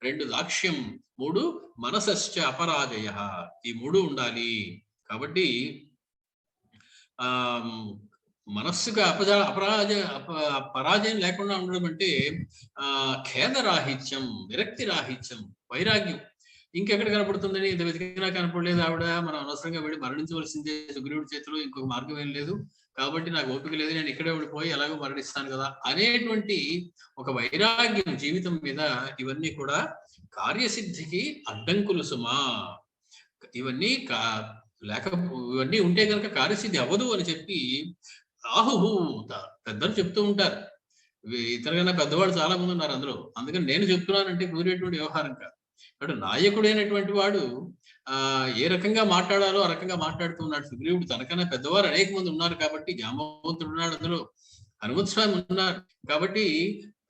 2 దాక్ష్యం, 3 మనసశ్చ అపరాజయః. ఈ 3 ఉండాలి. కాబట్టి మనస్సుగా పరాజయం లేకుండా ఉండడం అంటే ఖేదరాహిత్యం, విరక్తి రాహిత్యం, వైరాగ్యం. ఇంకెక్కడ కనపడుతుందని ఇంత వెతికినా కనపడలేదు ఆవిడ, మనం అనవసరంగా వెళ్ళి మరణించవలసిందే సుగ్రీవుడి చేతిలో, ఇంకొక మార్గం ఏం లేదు కాబట్టి నాకు ఓపిక లేదు, నేను ఇక్కడే ఉండిపోయి ఎలాగో మరణిస్తాను కదా అనేటువంటి ఒక వైరాగ్యం జీవితం మీద. ఇవన్నీ కూడా కార్యసిద్ధికి అడ్డంకులు సుమా. ఇవన్నీ ఇవన్నీ ఉంటే కనుక కార్యసిద్ధి అవ్వదు అని చెప్పి ఆహుహు పెద్దలు చెప్తూ ఉంటారు. ఇతరుగా పెద్దవాడు చాలా మంది ఉన్నారు అందులో, అందుకని నేను చెప్తున్నానంటే కూరేటువంటి వ్యవహారం కాదు. కాబట్టి నాయకుడైనటువంటి వాడు ఏ రకంగా మాట్లాడాలో ఆ రకంగా మాట్లాడుతూ ఉన్నాడు. సుగ్రీవుడు తనకన్నా పెద్దవారు అనేక మంది ఉన్నారు కాబట్టి, జాంబవంతుడు ఉన్నాడు అందులో, హనుమత్ స్వామి ఉన్నారు కాబట్టి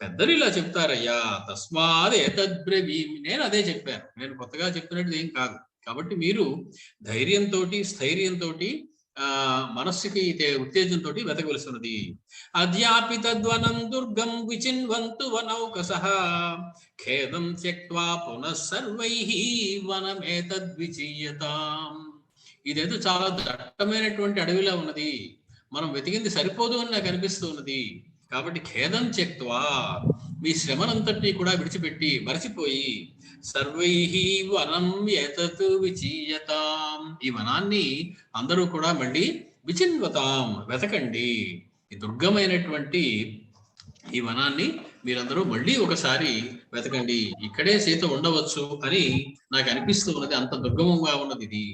పెద్దలు ఇలా చెప్తారయ్యా, తస్మాత్ ఏతద్బ్రవీమి. నేను అదే చెప్పాను, నేను కొత్తగా చెప్పినట్టు ఏం కాదు. కాబట్టి మీరు ధైర్యంతో, స్థైర్యంతో, మనస్సుకి ఉత్తేజంతో వెతకవలసి ఉన్నది. అద్యాపి తద్వనం దుర్గం విచిన్వంతు వనౌకసః ఖేదం త్యక్త్వా పునః సర్వైః వనమేతద్విచీయతాం. ఇదేదో చాలా దట్టమైనటువంటి అడవిలా ఉన్నది, మనం వెతికింది సరిపోదు అని నాకు అనిపిస్తూ ఉన్నది. కాబట్టి ఖేదం త్యక్త్వా, మీ శ్రమనంతటినీ కూడా విడిచిపెట్టి మరచిపోయి, సర్వైః వనం ఏతత్ విచీయతాం, ఈ వనాన్ని అందరూ కూడా మళ్ళీ విచిన్వతాం, వెతకండి. ఈ దుర్గమైనటువంటి ఈ వనాన్ని మీరందరూ మళ్ళీ ఒకసారి వెతకండి. ఇక్కడే సీత ఉండవచ్చు అని నాకు అనిపిస్తూ ఉన్నది, అంత దుర్గమంగా ఉన్నది ఇది.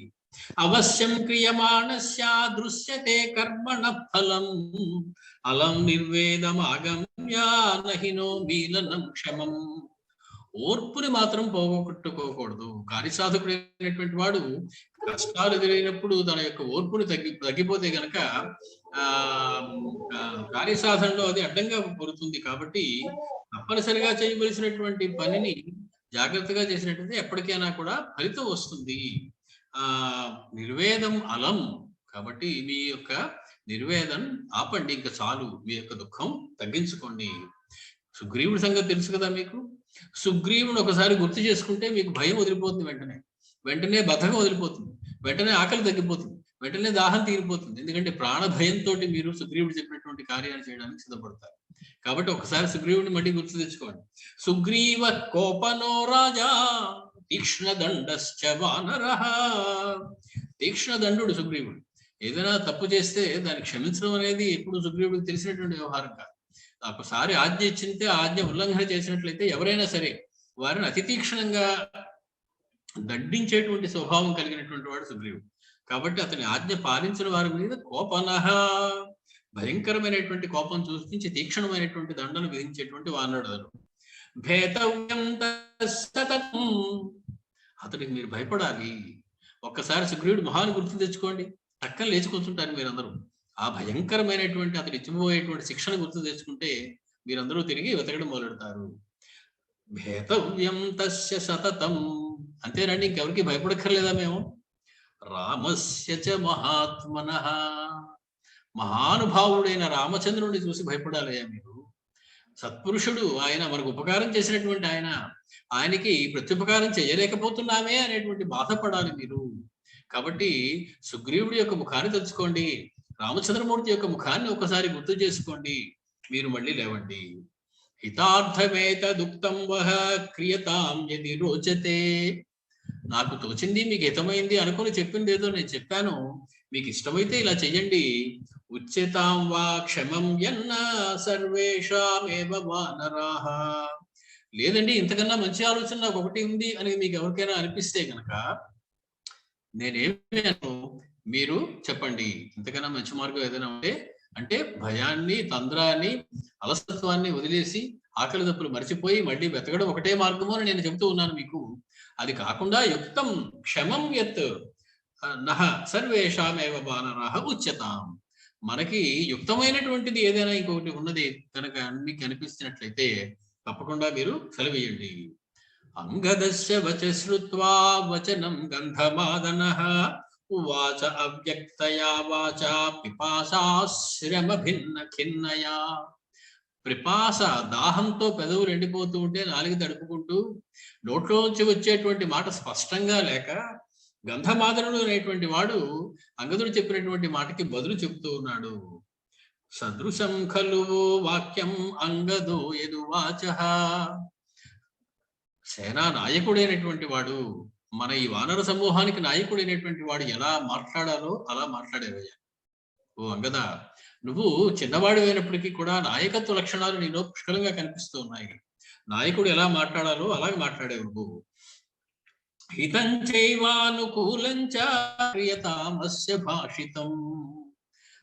అవశ్యం క్రియమాణస్య దృశ్యతే కర్మణ ఫలం అలం నిర్వేదమాగమ్య నహినో మీలనం క్షమం. ఓర్పుని మాత్రం పోగొట్టుకోకూడదు. కార్యసాధకుడైనటువంటి వాడు కష్టాలు ఎదురైనప్పుడు తన యొక్క ఓర్పుని తగ్గిపోతే గనక కార్యసాధనలో అది అడ్డంగా పడుతుంది. కాబట్టి తప్పనిసరిగా చేయవలసినటువంటి పనిని జాగ్రత్తగా చేసినట్లయితే ఎప్పటికైనా కూడా ఫలితం వస్తుంది. నిర్వేదం అలం, కాబట్టి మీ యొక్క నిర్వేదం ఆపండి, ఇంకా చాలు, మీ యొక్క దుఃఖం తగ్గించుకోండి. సుగ్రీవుడి సంగతి తెలుసు కదా మీకు. సుగ్రీవుని ఒకసారి గుర్తు చేసుకుంటే మీకు భయం వదిలిపోతుంది, వెంటనే బద్ధకం వదిలిపోతుంది, వెంటనే ఆకలి తగ్గిపోతుంది, వెంటనే దాహం తీరిపోతుంది. ఎందుకంటే ప్రాణ భయంతో మీరు సుగ్రీవుడు చెప్పినటువంటి కార్యాన్ని చేయడానికి సిద్ధపడతారు. కాబట్టి ఒకసారి సుగ్రీవుడిని మళ్ళీ గుర్తు తెచ్చుకోండి. సుగ్రీవ కోపనో రాజా తీక్ష్ణదండశ్చ వానరః. తీక్ష్ణదండు సుగ్రీవుడు. ఏదైనా తప్పు చేస్తే దాన్ని క్షమించడం అనేది ఎప్పుడు సుగ్రీవుడికి తెలిసినటువంటి వ్యవహారం కాదు. ఒకసారి ఆజ్ఞ ఇచ్చింటే ఆజ్ఞ ఉల్లంఘన చేసినట్లయితే ఎవరైనా సరే వారిని అతి తీక్షణంగా దండించేటువంటి స్వభావం కలిగినటువంటి వాడు సుగ్రీవుడు. కాబట్టి అతని ఆజ్ఞ పాలించిన వారి మీద కోపనః, భయంకరమైనటువంటి కోపం చూపించి తీక్షణమైనటువంటి దండను విధించేటువంటి వానరుడు. భేతవ్యం సతతం, అతనికి మీరు భయపడాలి. ఒక్కసారి సుగ్రీవుడు మొహాన్ని గుర్తు తెచ్చుకోండి, టక్కన లేచి కూర్చుంటారు మీరందరూ. ఆ భయంకరమైనటువంటి అతను ఇచ్చిపోయేటువంటి శిక్షణ గుర్తు తెచ్చుకుంటే మీరందరూ తిరిగి వెతకడం మొదలెడతారు. భేతవ్యం తస్య సతతం, అంతేనండి, ఇంకెవరికి భయపడక్కర్లేదా మేము? రామస్య చ మహాత్మనః, మహానుభావుడైన రామచంద్రుడిని చూసి భయపడాలయ్యా మీరు. సత్పురుషుడు ఆయన, మనకు ఉపకారం చేసినటువంటి ఆయనకి ప్రత్యుపకారం చేయలేకపోతున్నామే అనేటువంటి బాధపడాలి మీరు. కాబట్టి సుగ్రీవుడి యొక్క ముఖాన్ని తెచ్చుకోండి, రామచంద్రమూర్తి యొక్క ముఖాన్ని ఒకసారి గుర్తు చేసుకోండి, మీరు మళ్ళీ లేవండి. హితార్థమేతదుక్తం వహ క్రియతాం యది రోచతే. నాకు తోచింది, మీకు హితమైంది అనుకుని చెప్పింది ఏదో నేను చెప్పాను, మీకు ఇష్టమైతే ఇలా చెయ్యండి. ఉచ్యతాం వా క్షమం యన్న సర్వేషామేవ వానరాః. లేదండి, ఇంతకన్నా మంచి ఆలోచన నాకు ఒకటి ఉంది అని మీకు ఎవరికైనా అనిపిస్తే కనుక నేనేమి అను, మీరు చెప్పండి. ఇంతకన్నా మంచి మార్గం ఏదైనా ఉంటే, అంటే భయాన్ని, తంద్రాన్ని, అలసత్వాన్ని వదిలేసి ఆకలి దప్పులు మర్చిపోయి మళ్ళీ వెతకడం ఒకటే మార్గము అని నేను చెబుతూ ఉన్నాను మీకు. అది కాకుండా యుక్తం క్షమం యత్ నః సర్వేషామేవ వానరాః ఉచ్యతాం. మనకి యుక్తమైనటువంటిది ఏదైనా ఇంకొకటి ఉన్నది కనుక మీకు అనిపిస్తున్నట్లయితే తప్పకుండా మీరు సెలవేయండి. అంగదస్య వచ శ్రుత్వా వచనం గంధమాదనః ఉవాచ అవ్యక్తయా వాచా పిపాసాశ్రమ భిన్న ఖిన్నయా. పిపాస, దాహంతో పెదవులు ఎండిపోతూ ఉంటే నాలుగు తడుపుకుంటూ నోట్లోంచి వచ్చేటువంటి మాట స్పష్టంగా లేక గంధమాదనుడు అనేటువంటి వాడు అంగదుడు చెప్పినటువంటి మాటకి బదులు చెప్తూ ఉన్నాడు. సదృశం ఖలు వాక్యం అంగదో యదువాచః. సేనా నాయకుడైనటువంటి వాడు, మన ఈ వానర సమూహానికి నాయకుడైనటువంటి వాడు ఎలా మాట్లాడాలో అలా మాట్లాడేవయ్యా. ఓ అంగద, నువ్వు చిన్నవాడు అయినప్పటికీ కూడా నాయకత్వ లక్షణాలు నీలో పుష్కలంగా కనిపిస్తూ ఉన్నాయి. నాయకుడు ఎలా మాట్లాడాలో అలాగే మాట్లాడేవు నువ్వు. హితం చైవానుకూలంచ క్రియతామస్య భాషితం.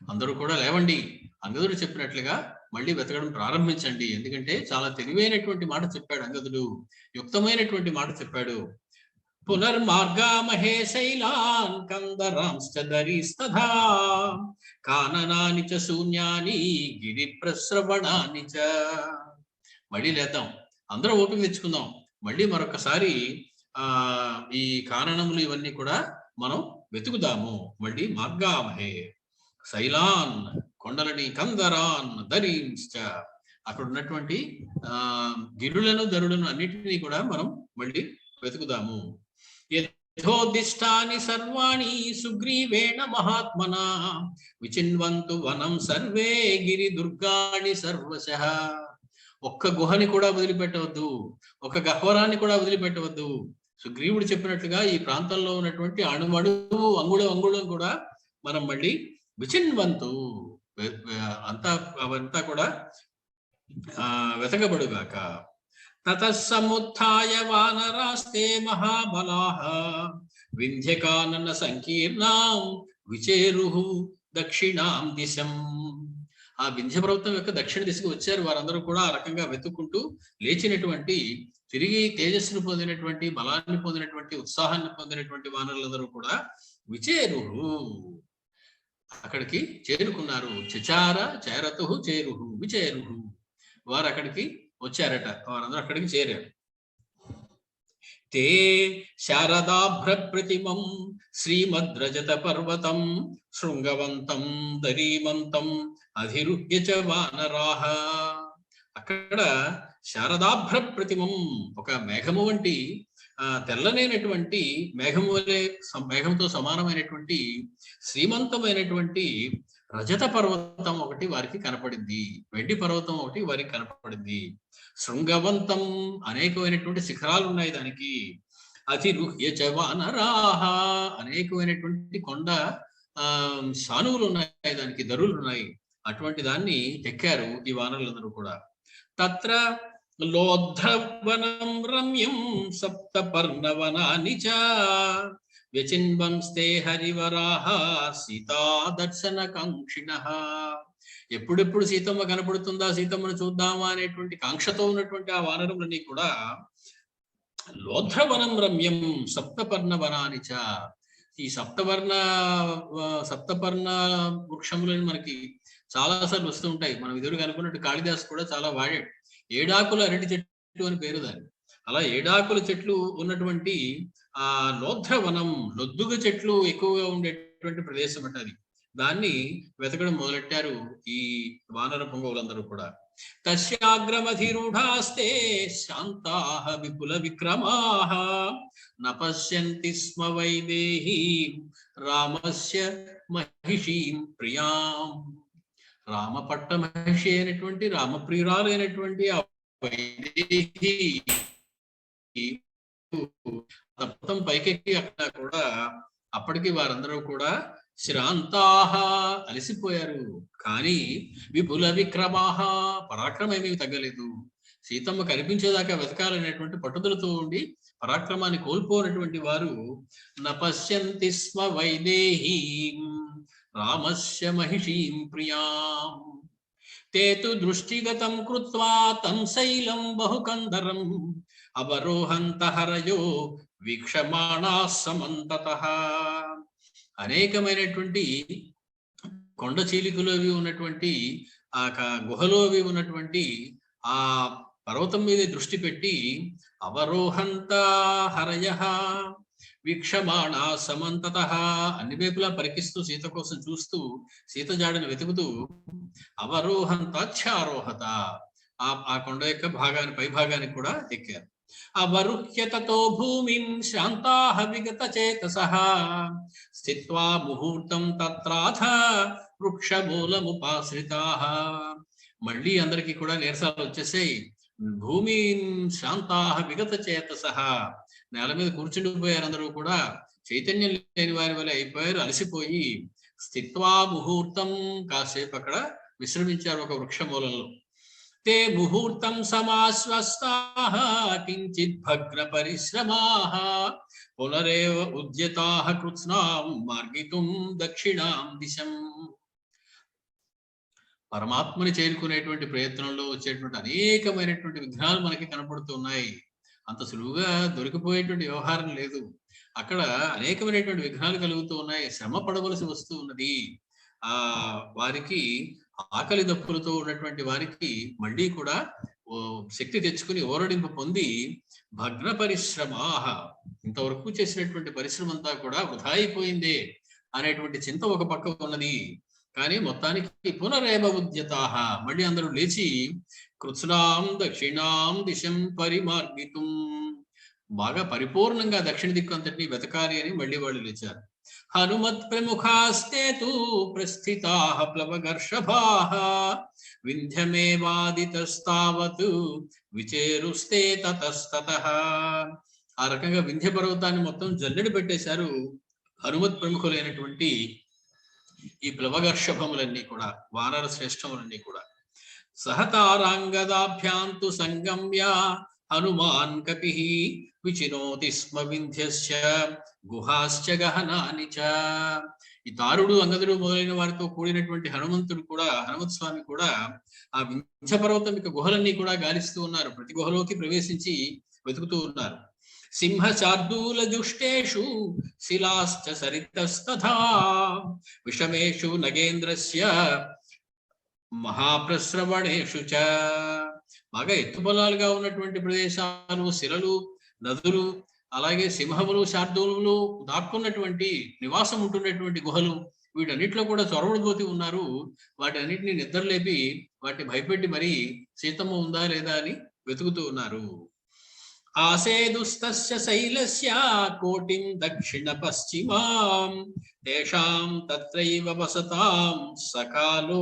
అందరూ కూడా లేవండి, అంగదుడు చెప్పినట్లుగా మళ్ళీ వెతకడం ప్రారంభించండి. ఎందుకంటే చాలా తెలివైనటువంటి మాట చెప్పాడు అంగదుడు, యుక్తమైనటువంటి మాట చెప్పాడు. పునర్మార్గామహే శైలాన్ కందరాంశ్చ దరీస్తథా కాననాని చ శూన్యాని గిరి ప్రశ్రవణాని చ. మళ్ళీ లేద్దాం, అందరూ ఓపిక తెచ్చుకుందాం. మళ్ళీ మరొకసారి ఈ కారణములు ఇవన్నీ కూడా మనం వెతుకుదాము. మళ్ళీ మార్గామహే శైలాన్, కొండలని, కందరాన్ దరీంశ్చ, అక్కడ ఉన్నటువంటి గిరులను దరులను అన్నిటినీ కూడా మనం మళ్ళీ వెతుకుదాము. యథోదిష్టాని సర్వాణి సుగ్రీవేణ మహాత్మనా విచిన్వంతు వనం సర్వే గిరి దుర్గాణి సర్వశః. ఒక్క గుహని కూడా వదిలిపెట్టవద్దు, ఒక గహ్వరాన్ని కూడా వదిలిపెట్టవద్దు. సుగ్రీవుడు చెప్పినట్లుగా ఈ ప్రాంతంలో ఉన్నటువంటి అణువణువు, అంగుళం కూడా మనం మళ్ళీ విచిన్వంతు అవంతా కూడా వెతకబడుగాక. తతస్సముత్థాయ వానరాస్తే మహాబలాః వింధ్యకానన సంకీర్ణాం విచేరుః దక్షిణాం దిశం. ఆ వింధ్య పర్వతం యొక్క దక్షిణ దిశకు వచ్చారు వారందరూ కూడా. ఆ రకంగా వెతుక్కుంటూ లేచినటువంటి, తిరిగి తేజస్సును పొందినటువంటి, బలాన్ని పొందినటువంటి, ఉత్సాహాన్ని పొందినటువంటి వానరులందరూ కూడా విచేరుః, అక్కడికి చేరుకున్నారు. చచార చేరతు చేరుః విచేరుః, వారు అక్కడికి వచ్చారట, వారందరూ అక్కడికి చేరారు. తే శారదాభ్ర ప్రతిమం శ్రీమద్రజత పర్వతం శృంగవంతం దరీమంతం అధిరుహ్య చ వానరాః. అక్కడ శారదాభ్ర ప్రతిమం, ఒక మేఘము వంటి తెల్లనైనటువంటి మేఘము వలె, మేఘంతో సమానమైనటువంటి శ్రీమంతమైనటువంటి రజత పర్వతం ఒకటి వారికి కనపడింది, వెండి పర్వతం ఒకటి వారికి కనపడింది. శృంగవంతం, అనేకమైనటువంటి శిఖరాలు ఉన్నాయి దానికి. అతిరుహ్య చ వానరాః, అనేకమైనటువంటి కొండ సానువులు ఉన్నాయి దానికి, దరువులు ఉన్నాయి. అటువంటి దాన్ని ఎక్కారు ఈ వానరులందరూ కూడా. తత్ర లోధ్రవనం రమ్యం సప్తపర్ణవనాని చ వ్యచిన్వంస్తే హరివరాః సీతా దర్శన కాంక్షిణః. ఎప్పుడెప్పుడు సీతమ్మ కనపడుతుందా, సీతమ్మను చూద్దామా అనేటువంటి కాంక్షతో ఉన్నటువంటి ఆ వానరులన్నీ కూడా లోధ్రవనం రమ్యం సప్తపర్ణవనాని చ. ఈ సప్తపర్ణ వృక్షములని మనకి చాలాసార్లు వస్తూ ఉంటాయి. మనం ఎదురుగా అనుకున్నట్టు కాళిదాసు కూడా చాలా వాడాడు. ఏడాకుల అరటి చెట్టు అని పేరు దాన్ని. అలా ఏడాకుల చెట్లు ఉన్నటువంటి ఆ లోధ్రవనం, లొద్దుగ చెట్లు ఎక్కువగా ఉండేటువంటి ప్రదేశం అంటే అది. దాన్ని వెతకడం మొదలెట్టారు ఈ వానర పొంగవులందరూ కూడా. తస్యాగ్రమధిరూఢాస్తే శాంతాః విపుల విక్రమాః న పశ్యంతి స్మ వైదేహీ రామస్య మహిషీం ప్రియాం. రామ పట్ట మహిషి అయినటువంటి, రామప్రియురాలైనటువంటి ఆ వైదేహి మొత్తం పైకెక్కి అక్కడ కూడా అప్పటికి వారందరూ కూడా శ్రాంతాః, అలసిపోయారు. కానీ విపుల విక్రమాః, పరాక్రమేమీ తగ్గలేదు. సీతమ్మ కనిపించేదాకా వెతకాలనేటువంటి పట్టుదలతో ఉండి పరాక్రమాన్ని కోల్పోనటువంటి వారు నపశ్యంతి స్మ వైదేహీం రామస్య మహిషీం ప్రియాం. తే తు దృష్టిగతం కృత్వా తం శైలం బహుకందరం అవరోహంత హరయో వీక్షమాణాః సమంతతః. అనేకమైనటువంటి కొండ చీలికలు అవి ఉన్నటువంటి ఆ గుహలో అవి ఉన్నటువంటి ఆ పర్వతం మీద దృష్టి పెట్టి అవరోహంత హరయః వీక్షమాణా సమంతతః, అన్ని వైపులా పరికిస్తూ సీత కోసం చూస్తూ సీత జాడను వెతుకుతూ అవరోహంతాచ్చారోహత, ఆ కొండ యొక్క పై భాగానికి కూడా ఎక్కారు. అవరుహ్య తతో భూమిం శాంతాః విగత చేతసః స్థిత్వా ముహూర్తం తత్రాథ వృక్షమూలముపాశ్రితాః. మళ్ళీ అందరికీ కూడా నీరసాలు వచ్చేసాయి. భూమి శాంతాః విగత చేతసః, నేల మీద కూర్చుండిపోయారు. అందరూ కూడా చైతన్యం లేని వారి వల్ల అయిపోయారు, అలసిపోయి. స్థిత్వా ముహూర్తం, కాసేపు అక్కడ విశ్రమించారు ఒక వృక్షమూలంలో. తే ముహూర్తం సమాశ్వస్తాః కించిత్ భగ్న పరిశ్రమాః పునరేవ ఉద్యతాః కృత్స్నాం మార్గితుం దక్షిణాం దిశం. పరమాత్మని చేరుకునేటువంటి ప్రయత్నంలో వచ్చేటువంటి అనేకమైనటువంటి విఘ్నాలు మనకి కనపడుతున్నాయి. అంత సులువుగా దొరికిపోయేటువంటి వ్యవహారం లేదు. అక్కడ అనేకమైనటువంటి విఘ్నాలు కలుగుతూ ఉన్నాయి. శ్రమ పడవలసి వస్తూ ఉన్నది. వారికి ఆకలి దప్పులతో ఉన్నటువంటి వారికి మళ్ళీ కూడా శక్తి తెచ్చుకుని ఓరడింపు పొంది భగ్న పరిశ్రమాహ, ఇంతవరకు చేసినటువంటి పరిశ్రమ అంతా కూడా వృధా అయిపోయిందే అనేటువంటి చింత ఒక పక్క ఉన్నది. కానీ మొత్తానికి పునరేవ ఉద్యతాహ, మళ్ళీ అందరూ లేచి కృత్స్నాం దక్షిణాం దిశం పరిమార్గితుం, బాగా పరిపూర్ణంగా దక్షిణ దిక్కు అంతటిని వెతకాలి అని మళ్ళీ వాళ్ళు లేచారు. హనుమత్ ప్రముఖాస్తే తు ప్రస్థితాః ప్లవగర్షభాః వింధ్యమేవాదితస్తావత్ విచేరుస్తే తతస్తతః. ఆ రకంగా వింధ్య పర్వతాన్ని మొత్తం జల్లెడ పెట్టేశారు హనుమత్ ప్రముఖులైనటువంటి ఈ ప్లవగర్షభములన్నీ కూడా, వానర శ్రేష్టములన్నీ కూడా. సహతారాంగదాభ్యాంతు సంగమ్య హనుమాన్ కపిః విచినోతి స్మ వింధ్యస్య గుహాశ్చ గహనాని చ. ఈ తారుడు, అంగదుడు మొదలైన వారితో కూడినటువంటి హనుమంతుడు కూడా, హనుమత్ స్వామి కూడా ఆ వింధ్య పర్వతం యొక్క గుహలన్నీ కూడా గాలిస్తూ ఉన్నారు. ప్రతి గుహలోకి ప్రవేశించి వెతుకుతూ ఉన్నారు. సింహ శార్దూల జుష్టేషు శిలాశ్చ సరితస్తథా విషమేషు నగేంద్రస్య మహాప్రస్రవణేషు చ. బాగా ఎత్తుపల్లాలుగా ఉన్నటువంటి ప్రదేశాలు, శిలలు, నదులు, అలాగే సింహములు, శార్దూలులు దాక్కున్నటువంటి నివాసం ఉంటున్నటువంటి గుహలు, వీటన్నిటిలో కూడా చొరవడిపోతూ ఉన్నారు. వాటి అన్నింటినీ నిద్రలేపి వాటిని భయపెట్టి మరీ సీతమ్మ ఉందా లేదా అని వెతుకుతూ ఉన్నారు. ఆసేదుస్తస్య శైలస్య కోటిం దక్షిణ పశ్చిమాం తేషాం తత్రైవ వసతాం సకాలో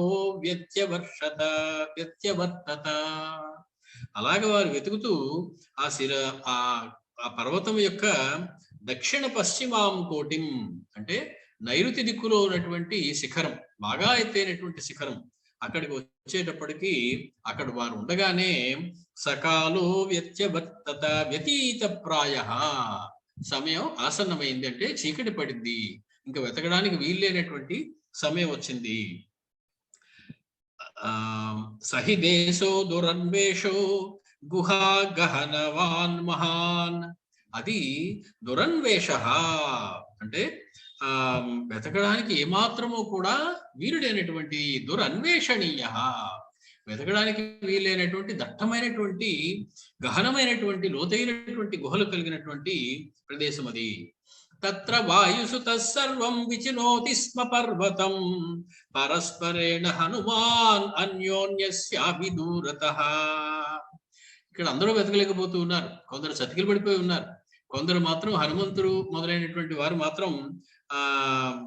వ్యత్యవర్తత. అలాగే వారు వెతుకుతూ ఆ పర్వతం యొక్క దక్షిణ పశ్చిమాం కోటిం అంటే నైరుతి దిక్కులో ఉన్నటువంటి శిఖరం, బాగా ఎత్తైనటువంటి శిఖరం, అక్కడికి వచ్చేటప్పటికి అక్కడ వారు ఉండగానే సకాలో వ్యత్యవర్తత వ్యతీత ప్రాయ, సమయం ఆసన్నమైంది, అంటే చీకటి పడింది, ఇంకా వెతకడానికి వీల్లేనటువంటి సమయం వచ్చింది. సహి దేశో దురన్వేషో గుహా గహనవాన్ మహాన్. అది దురన్వేష అంటే వెతకడానికి ఏమాత్రము కూడా వీలుడైనటువంటి, దురన్వేషణీయ, వెతకడానికి వీలైనటువంటి దట్టమైనటువంటి గహనమైనటువంటి లోతైనటువంటి గుహలు కలిగినటువంటి ప్రదేశం అది. తత్ర వాయుసుత సర్వం విచినోతి స్మ పర్వతం పరస్పరేణ హనుమాన్ అన్యోన్యస్యాభిదూరతః. ఇక్కడ అందరూ వెతకలేకపోతూ ఉన్నారు. కొందరు చతికిలు పడిపోయి ఉన్నారు. కొందరు మాత్రం హనుమంతుడు మొదలైనటువంటి వారు మాత్రం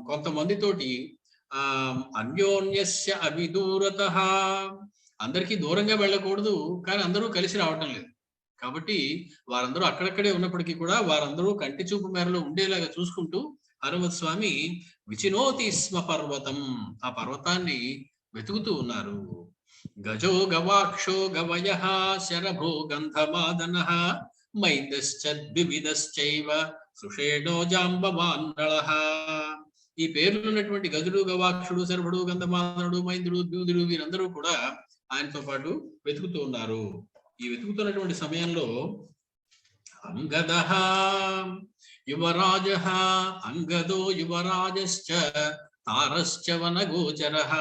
కొంతమందితోటి అన్యోన్యస్య అభిదూరతః, అందరికీ దూరంగా వెళ్ళకూడదు, కానీ అందరూ కలిసి రావటం లేదు. కాబట్టి వారందరూ అక్కడక్కడే ఉన్నప్పటికీ కూడా వారందరూ కంటి చూపు మేరలో ఉండేలాగా చూసుకుంటూ హనుమత్ స్వామి విచినోతి స్మ పర్వతం, ఆ పర్వతాన్ని వెతుకుతూ ఉన్నారు. గజో గవాక్షో గవయః శరభో గంధమాదనః మైందశ్చద్వివిధశ్చైవ సుషేణో జాంబవాన్నళః. ఈ పేర్లు ఉన్నటువంటి గజుడు, గవాక్షుడు, శరభుడు, గంధమాదనుడు, మైందుడు, ద్యూదుడు వీరందరూ కూడా ఆయనతో పాటు వెతుకుతూ ఉన్నారు. ఈ వెతుకుతున్నటువంటి సమయంలో అంగదః యువరాజః అంగదో యువరాజశ్చ తారశ్చ వనగోచరః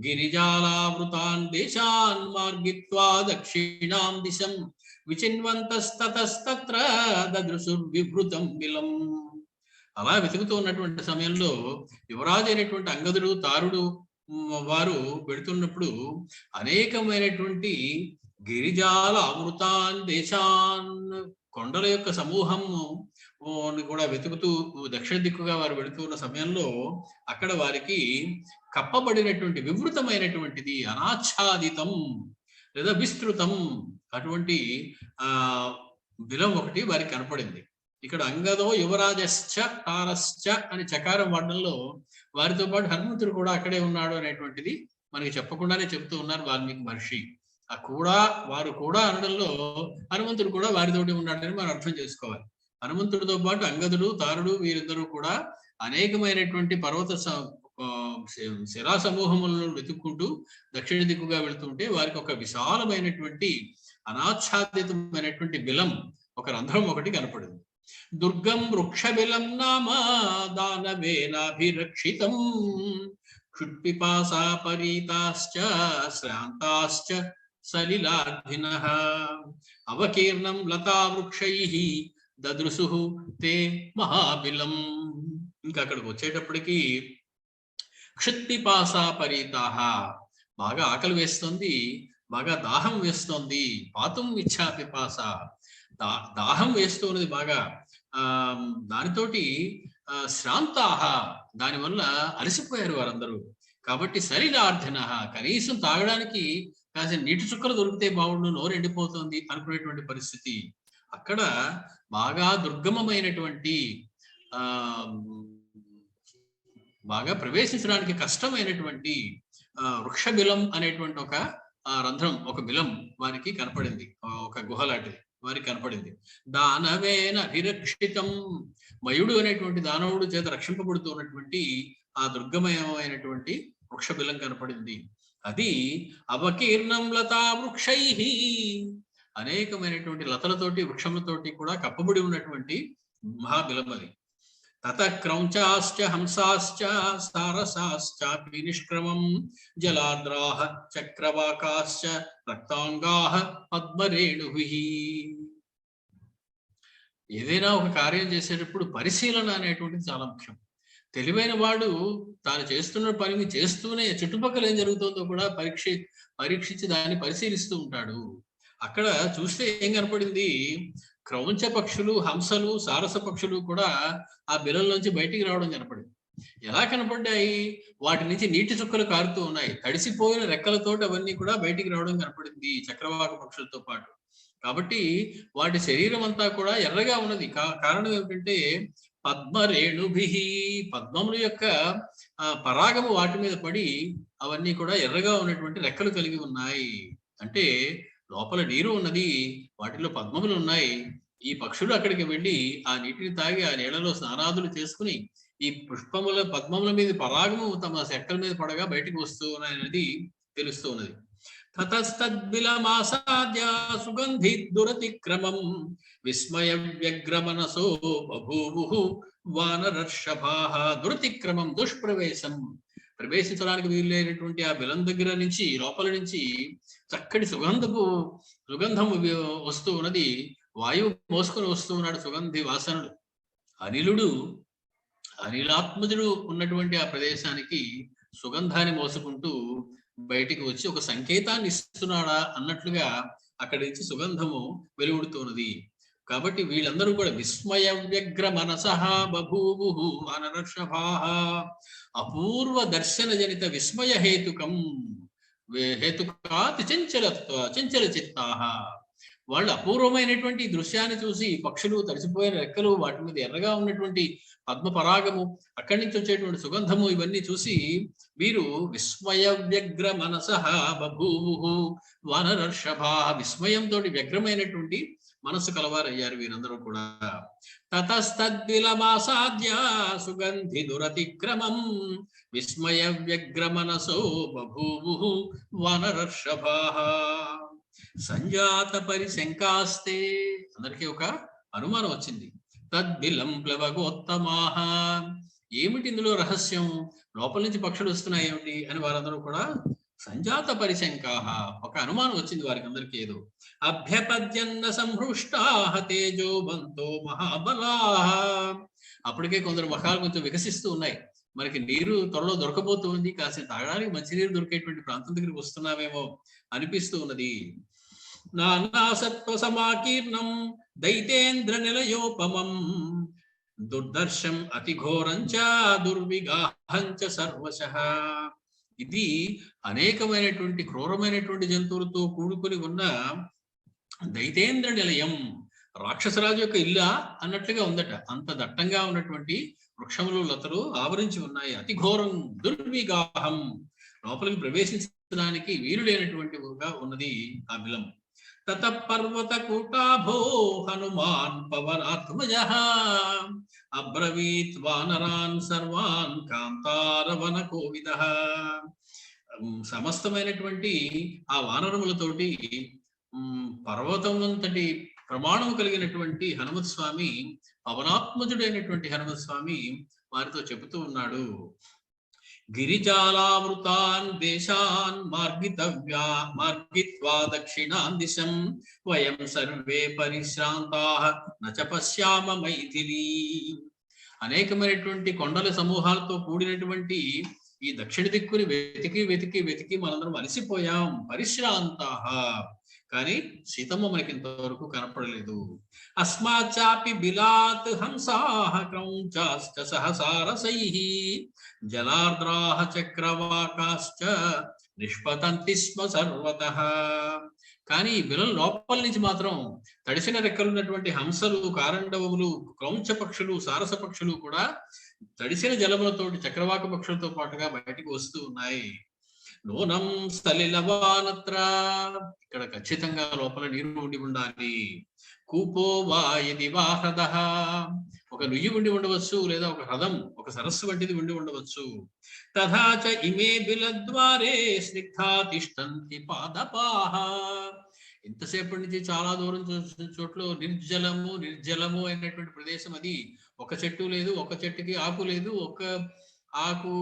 గిరిజాలావృతాన్ దేశాన్ మార్గిత్వా దక్షిణాం దిశం విచిన్వంతస్తతస్తత్ర దదృశుర్విభృతం బిలం. అలా వెతుకుతూ ఉన్నటువంటి సమయంలో యువరాజు అయినటువంటి అంగదుడు, తారుడు వారు పెడుతున్నప్పుడు అనేకమైనటువంటి గిరిజాల అమృతాన్ దేశాన్, కొండల యొక్క సమూహము కూడా వెతుకుతూ దక్షిణ దిక్కుగా వారు వెళుతున్న సమయంలో అక్కడ వారికి కప్పబడినటువంటి వివృతమైనటువంటిది, అనాచ్ఛాదితం లేదా విస్తృతం అటువంటి బిలం ఒకటి వారికి కనపడింది. ఇక్కడ అంగదో యువరాజశ్చ తారశ్చ అని చకారం వాడడంలో వారితో పాటు హనుమంతుడు కూడా అక్కడే ఉన్నాడు అనేటువంటిది మనకి చెప్పకుండానే చెప్తూ ఉన్నారు వాల్మీకి మహర్షి. ఆ కూడా వారు కూడా అనడంలో హనుమంతుడు కూడా వారితోటి ఉన్నాడని మనం అర్థం చేసుకోవాలి. హనుమంతుడితో పాటు అంగదుడు, తారుడు వీరిద్దరూ కూడా అనేకమైనటువంటి పర్వత శిలా సమూహములను వెతుక్కుంటూ దక్షిణ దిక్కుగా వెళుతుంటే వారికి ఒక విశాలమైనటువంటి అనాచ్ఛాదితమైనటువంటి బిలం, ఒక రంధ్రం ఒకటి కనపడింది. దుర్గం వృక్షబిలం నామ దానవేనాభిరక్షితం క్షుత్పిపాసాపరీతాశ్చ శ్రాంతాశ్చ సలిలాగ్నినః అవకీర్ణం లతావృక్షైః దదృశుః తే మహాబిలం. ఇంకా అక్కడికి వచ్చేటప్పటికి క్షుత్పిపాసాపరీతాః, బాగా ఆకలి వేస్తుంది, బాగా దాహం వేస్తోంది. పాతుం ఇచ్చా పిపాస, దాహం వేస్తున్నది బాగా. దానితోటి శ్రాంతాహ, దానివల్ల అలసిపోయారు వారందరూ. కాబట్టి సలిలార్ధన, కనీసం తాగడానికి కాసిన నీటి చుక్కలు దొరికితే బాగుండు, నోరు ఎండిపోతుంది అనుకునేటువంటి పరిస్థితి. అక్కడ బాగా దుర్గమమైనటువంటి బాగా ప్రవేశించడానికి కష్టమైనటువంటి వృక్షబిలం అనేటువంటి ఒక రంధ్రం, ఒక బిలం వారికి కనపడింది. ఒక గుహలాంటిది వారికి కనపడింది. దానవేన అభిరక్షితం, మయుడు అనేటువంటి దానవుడు చేత రక్షింపబడుతున్నటువంటి ఆ దుర్గమయమైనటువంటి వృక్షబిలం కనపడింది. అది అవకీర్ణం లతా వృక్షై, అనేకమైనటువంటి లతలతోటి వృక్షములతోటి కూడా కప్పబడి ఉన్నటువంటి మహాబిలం అది. తత క్రౌంచాశ్చ హంసాశ్చ సారసాశ్చాపి నిష్క్రమం జలాద్రాః చక్రవాకాశ్చ రక్తాంగాః పద్మరేణుభిః. ఏదైనా ఒక కార్యం చేసేటప్పుడు పరిశీలన అనేటువంటిది చాలా ముఖ్యం. తెలివైన వాడు తాను చేస్తున్న పనిని చేస్తూనే చుట్టుపక్కల ఏం జరుగుతుందో కూడా పరీక్షించి దాన్ని పరిశీలిస్తూ ఉంటాడు. అక్కడ చూస్తే ఏం కనపడింది, క్రౌంచ పక్షులు, హంసలు, సారస పక్షులు కూడా ఆ బిలంలోంచి బయటికి రావడం కనపడింది. ఎలా కనపడ్డాయి? వాటి నుంచి నీటి చుక్కలు కారుతూ ఉన్నాయి. తడిసిపోయిన రెక్కలతోటి అవన్నీ కూడా బయటికి రావడం కనపడింది చక్రవాక పక్షులతో పాటు. కాబట్టి వాటి శరీరం అంతా కూడా ఎర్రగా ఉన్నది. కారణం ఏమిటంటే పద్మరేణుభి, పద్మముల యొక్క పరాగము వాటి మీద పడి అవన్నీ కూడా ఎర్రగా ఉన్నటువంటి రెక్కలు కలిగి ఉన్నాయి. అంటే లోపల నీరు ఉన్నది, వాటిలో పద్మములు ఉన్నాయి. ఈ పక్షులు అక్కడికి వెళ్ళి ఆ నీటిని తాగి ఆ నీళ్లలో స్నానాదులు చేసుకుని ఈ పద్మముల మీద పరాగము తమ రెక్కల మీద పడగా బయటికి వస్తూ ఉన్నాయనేది తెలుస్తూ ఉన్నది. తతస్తద్బిలమాసాద్య సుగంధి దురతిక్రమం విస్మయ వ్యగ్రమనసో బభూవుః వానరర్షభాః. దురతిక్రమం, దుష్ప్రవేశం, ప్రవేశించడానికి వీలైనటువంటి ఆ బిలం దగ్గర నుంచి లోపల నుంచి చక్కటి సుగంధం వస్తూ ఉన్నది. వాయువు మోసుకొని వస్తూ ఉన్నాడు సుగంధి వాసనలు. అనిలాత్మజుడు ఉన్నటువంటి ఆ ప్రదేశానికి సుగంధాన్ని మోసుకుంటూ బయటికి వచ్చి ఒక సంకేతాన్ని ఇస్తున్నాడా అన్నట్లుగా అక్కడి నుంచి సుగంధము వెలువడుతున్నది. కాబట్టి వీళ్ళందరూ కూడా విస్మయ వ్యగ్ర మనసః బభూవుః వానరర్షభాః, అపూర్వ దర్శన జనిత విస్మయ హేతుకాత్ చంచల చిత్తాః. వాళ్ళు అపూర్వమైనటువంటి దృశ్యాన్ని చూసి, పక్షులు తడిసిపోయిన రెక్కలు, వాటి మీద ఎర్రగా ఉన్నటువంటి పద్మ పరాగము, అక్కడి నుంచి వచ్చేటువంటి సుగంధము, ఇవన్నీ చూసి వీరు విస్మయ వ్యగ్ర మనసః బభూవుః వానరర్షభాః, విస్మయంతో వ్యగ్రమైనటువంటి మనస్సు కలవారయ్యారు వీరందరూ కూడా. తతస్తద్బిలమాసాద్య సుగంధి దురతిక్రమం విస్మయ వ్యగ్ర మనసో బభూవుః వానరర్షభాః. సంజాత పరిశంకాస్తే, అందరికీ ఒక అనుమానం వచ్చింది. తద్బిలం ప్లవగోత్తమాః, ఏమిటి ఇందులో రహస్యం, లోపల నుంచి పక్షులు వస్తున్నాయి ఏమిటి అని వారందరూ కూడా సంజాత పరిశంకాః, ఒక అనుమానం వచ్చింది వారికి అందరికీ. ఏదో అభ్యపద్యన్న సంహృష్టాః తేజోబంతో మహాబలాః, అప్పటికే కొందరు మహాలు కొంచెం వికసిస్తూ ఉన్నాయి. మనకి నీరు త్వరలో దొరకబోతుంది, కాసిన తాగడానికి మంచినీరు దొరికేటువంటి ప్రాంతం దగ్గరికి వస్తున్నామేమో అనిపిస్తూ ఉన్నది. నానాసత్వ సమాకీర్ణం దైతేంద్ర నిలయోపమం దుర్దర్శం అతిఘోరంచ దుర్విగాహంచ సర్వశః. ఇది అనేకమైనటువంటి క్రూరమైనటువంటి జంతువులతో కూడుకుని ఉన్న దైతేంద్ర నిలయం, రాక్షసరాజు యొక్క ఇల్లా అన్నట్లుగా ఉందట. అంత దట్టంగా ఉన్నటువంటి వృక్షములు, లతలు ఆవరించి ఉన్నాయి. అతి ఘోరం, దుర్విగాహం, లోపలికి ప్రవేశించడానికి వీలు లేనటువంటిగా ఉన్నది ఆ బిలం. తత పర్వత కూటాభో హనుమాన్ పవనాత్మజః అబ్రవీత్ వానరాన్ సర్వాన్ కాంతారవన కోవిదః. సమస్తమైనటువంటి ఆ వానరములతోటి పర్వతం అంతటి ప్రమాణము కలిగినటువంటి హనుమత్ స్వామి, పవనాత్మజుడైనటువంటి హనుమత్ స్వామి వారితో చెబుతూ ఉన్నాడు. గిరిజాలావృతాన్ దేశాన్ మార్గిత్వా దక్షిణాన్ దిశం వయం సర్వే పరిశ్రాంతాః నచ పశ్యామ మైథిలీ. అనేకమైనటువంటి కొండల సమూహాలతో కూడినటువంటి ఈ దక్షిణ దిక్కుని వెతికి వెతికి వెతికి మనందరం అలసిపోయాం. పరిశ్రాంతాః, కానీ సీతమ్మ మనకి ఇంతవరకు కనపడలేదు. అస్మాచాపి బిలాత్ హంసాః క్రౌంచాశ్చ సహసారసైః జలార్ద్రాః చక్రవాకాశ్చ నిష్పతంతి స్మ సర్వతః. కానీ బిలం లోపల నుంచి మాత్రం తడిసిన రెక్కలున్నటువంటి హంసలు, కారండవములు, క్రౌంచ పక్షులు, సారస పక్షులు కూడా తడిసిన జలములతోటి చక్రవాక పక్షులతో పాటుగా బయటికి వస్తూ ఉన్నాయి. నూనం స్థలిలవానత్ర, ఇక్కడ ఖచ్చితంగా లోపల నీరు ఉండి ఉండాలి. కూపో వా యది వా హ్రదః, ఒక నుయ్యి ఉండి ఉండవచ్చు, లేదా ఒక హ్రదం, ఒక సరస్సు వంటిది ఉండి ఉండవచ్చు. తథా చ ఇమే బిలద్వారే స్నిగ్ధా తిష్టంతి పాదపాః, ఇంతసేపటి నుంచి చాలా దూరం చూసిన చోట్ల నిర్జలము అయినటువంటి ప్రదేశం అది. ఒక చెట్టు లేదు, ఒక చెట్టుకి ఆకు లేదు, ఒక ఆకు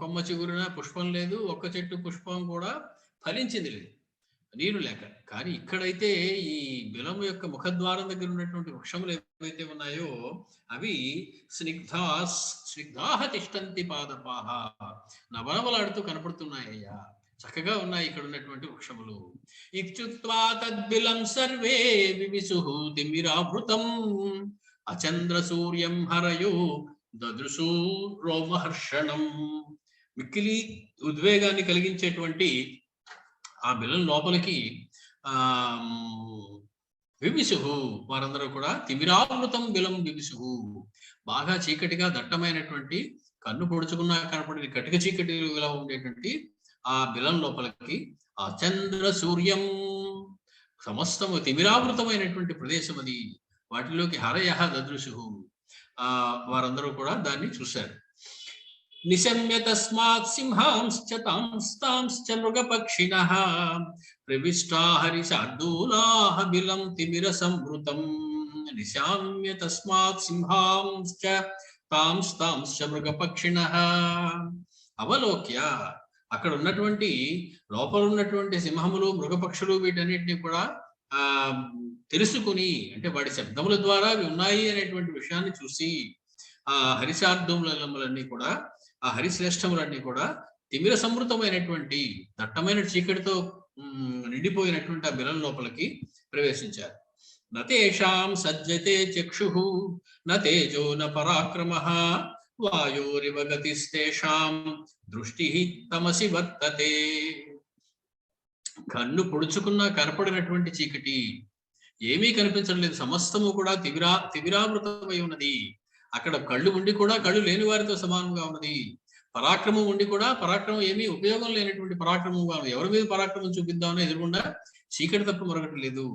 కొమ్మ చిగురున పుష్పం లేదు, ఒక చెట్టు పుష్పం కూడా ఫలించింది లేదు, నీరు లేక. కానీ ఇక్కడైతే ఈ బిలము యొక్క ముఖద్వారం దగ్గర ఉన్నటువంటి వృక్షములు ఏవైతే ఉన్నాయో అవి స్నిగ్ధాః తిష్టంతి పాదపాః, నవనవలాడుతూ కనపడుతున్నాయ్యా, చక్కగా ఉన్నాయి ఇక్కడ ఉన్నటువంటి వృక్షములు. ఇత్యుక్త్వా తద్బిలం సర్వే వివిశుః తిమిరావృతం అచంద్ర సూర్యం హరయో దదృశు రోమహర్షణం. మిక్కిలి ఉద్వేగాన్ని కలిగించేటువంటి ఆ బిలం లోపలికి వివిశుః, వారందరూ కూడా తిమిరావృతం బిలం వివిశుః, బాగా చీకటిగా దట్టమైనటువంటి కన్ను పొడుచుకున్నా కనపడే కటిక చీకటిగా ఉండేటువంటి ఆ బిలం లోపలికి ఆ చంద్ర సూర్యం సమస్తము తిమిరావృతమైనటువంటి ప్రదేశం అది. వాటిలోకి హరయః దదృశుః, వారందరూ కూడా దాన్ని చూశారు. నిశమ్య తస్మాత్ సింహాంశ్చ తాంస్తాంశ్చ మృగపక్షిణః ప్రవిష్టా హరిశార్దూలాః బిలం తిమిర సంవృతం. నిశామ్య తస్మాత్ సింహాంశ్చ తాంస్తాంశ్చ మృగపక్షిణః, అవలోక్య, అక్కడ ఉన్నటువంటి లోపల ఉన్నటువంటి సింహములు, మృగపక్షులు వీటన్నిటిని కూడా తెలుసుకుని, అంటే వాటి శబ్దముల ద్వారా అవి ఉన్నాయి అనేటువంటి విషయాన్ని చూసి ఆ హరిశార్దములన్నీ కూడా, ఆ హరిశ్రేష్టములన్నీ కూడా తిమిర సమృతమైనటువంటి దట్టమైన చీకటితో నిండిపోయినటువంటి ఆ బిలం లోపలికి ప్రవేశించారు. నతేషాం సజ్జతే చక్షుః నతేజో న పరాక్రమః వాయోరివ గతిస్తేషాం దృష్టిః తమసి వర్తతే. కన్ను పొడుచుకున్నా కనపడినటువంటి చీకటి, ఏమీ కనిపించడం లేదు, సమస్తము కూడా తిమిరావృతమై ఉన్నది. అక్కడ కళ్ళు ఉండి కూడా కళ్ళు లేని వారితో సమానంగా ఉన్నది. పరాక్రమం ఉండి కూడా పరాక్రమం ఏమీ ఉపయోగం లేనటువంటి పరాక్రమంగా ఉన్నది. ఎవరి మీద పరాక్రమం చూపిద్దామని ఎదురుగుండా చీకటి తప్ప మరొకటి లేదు.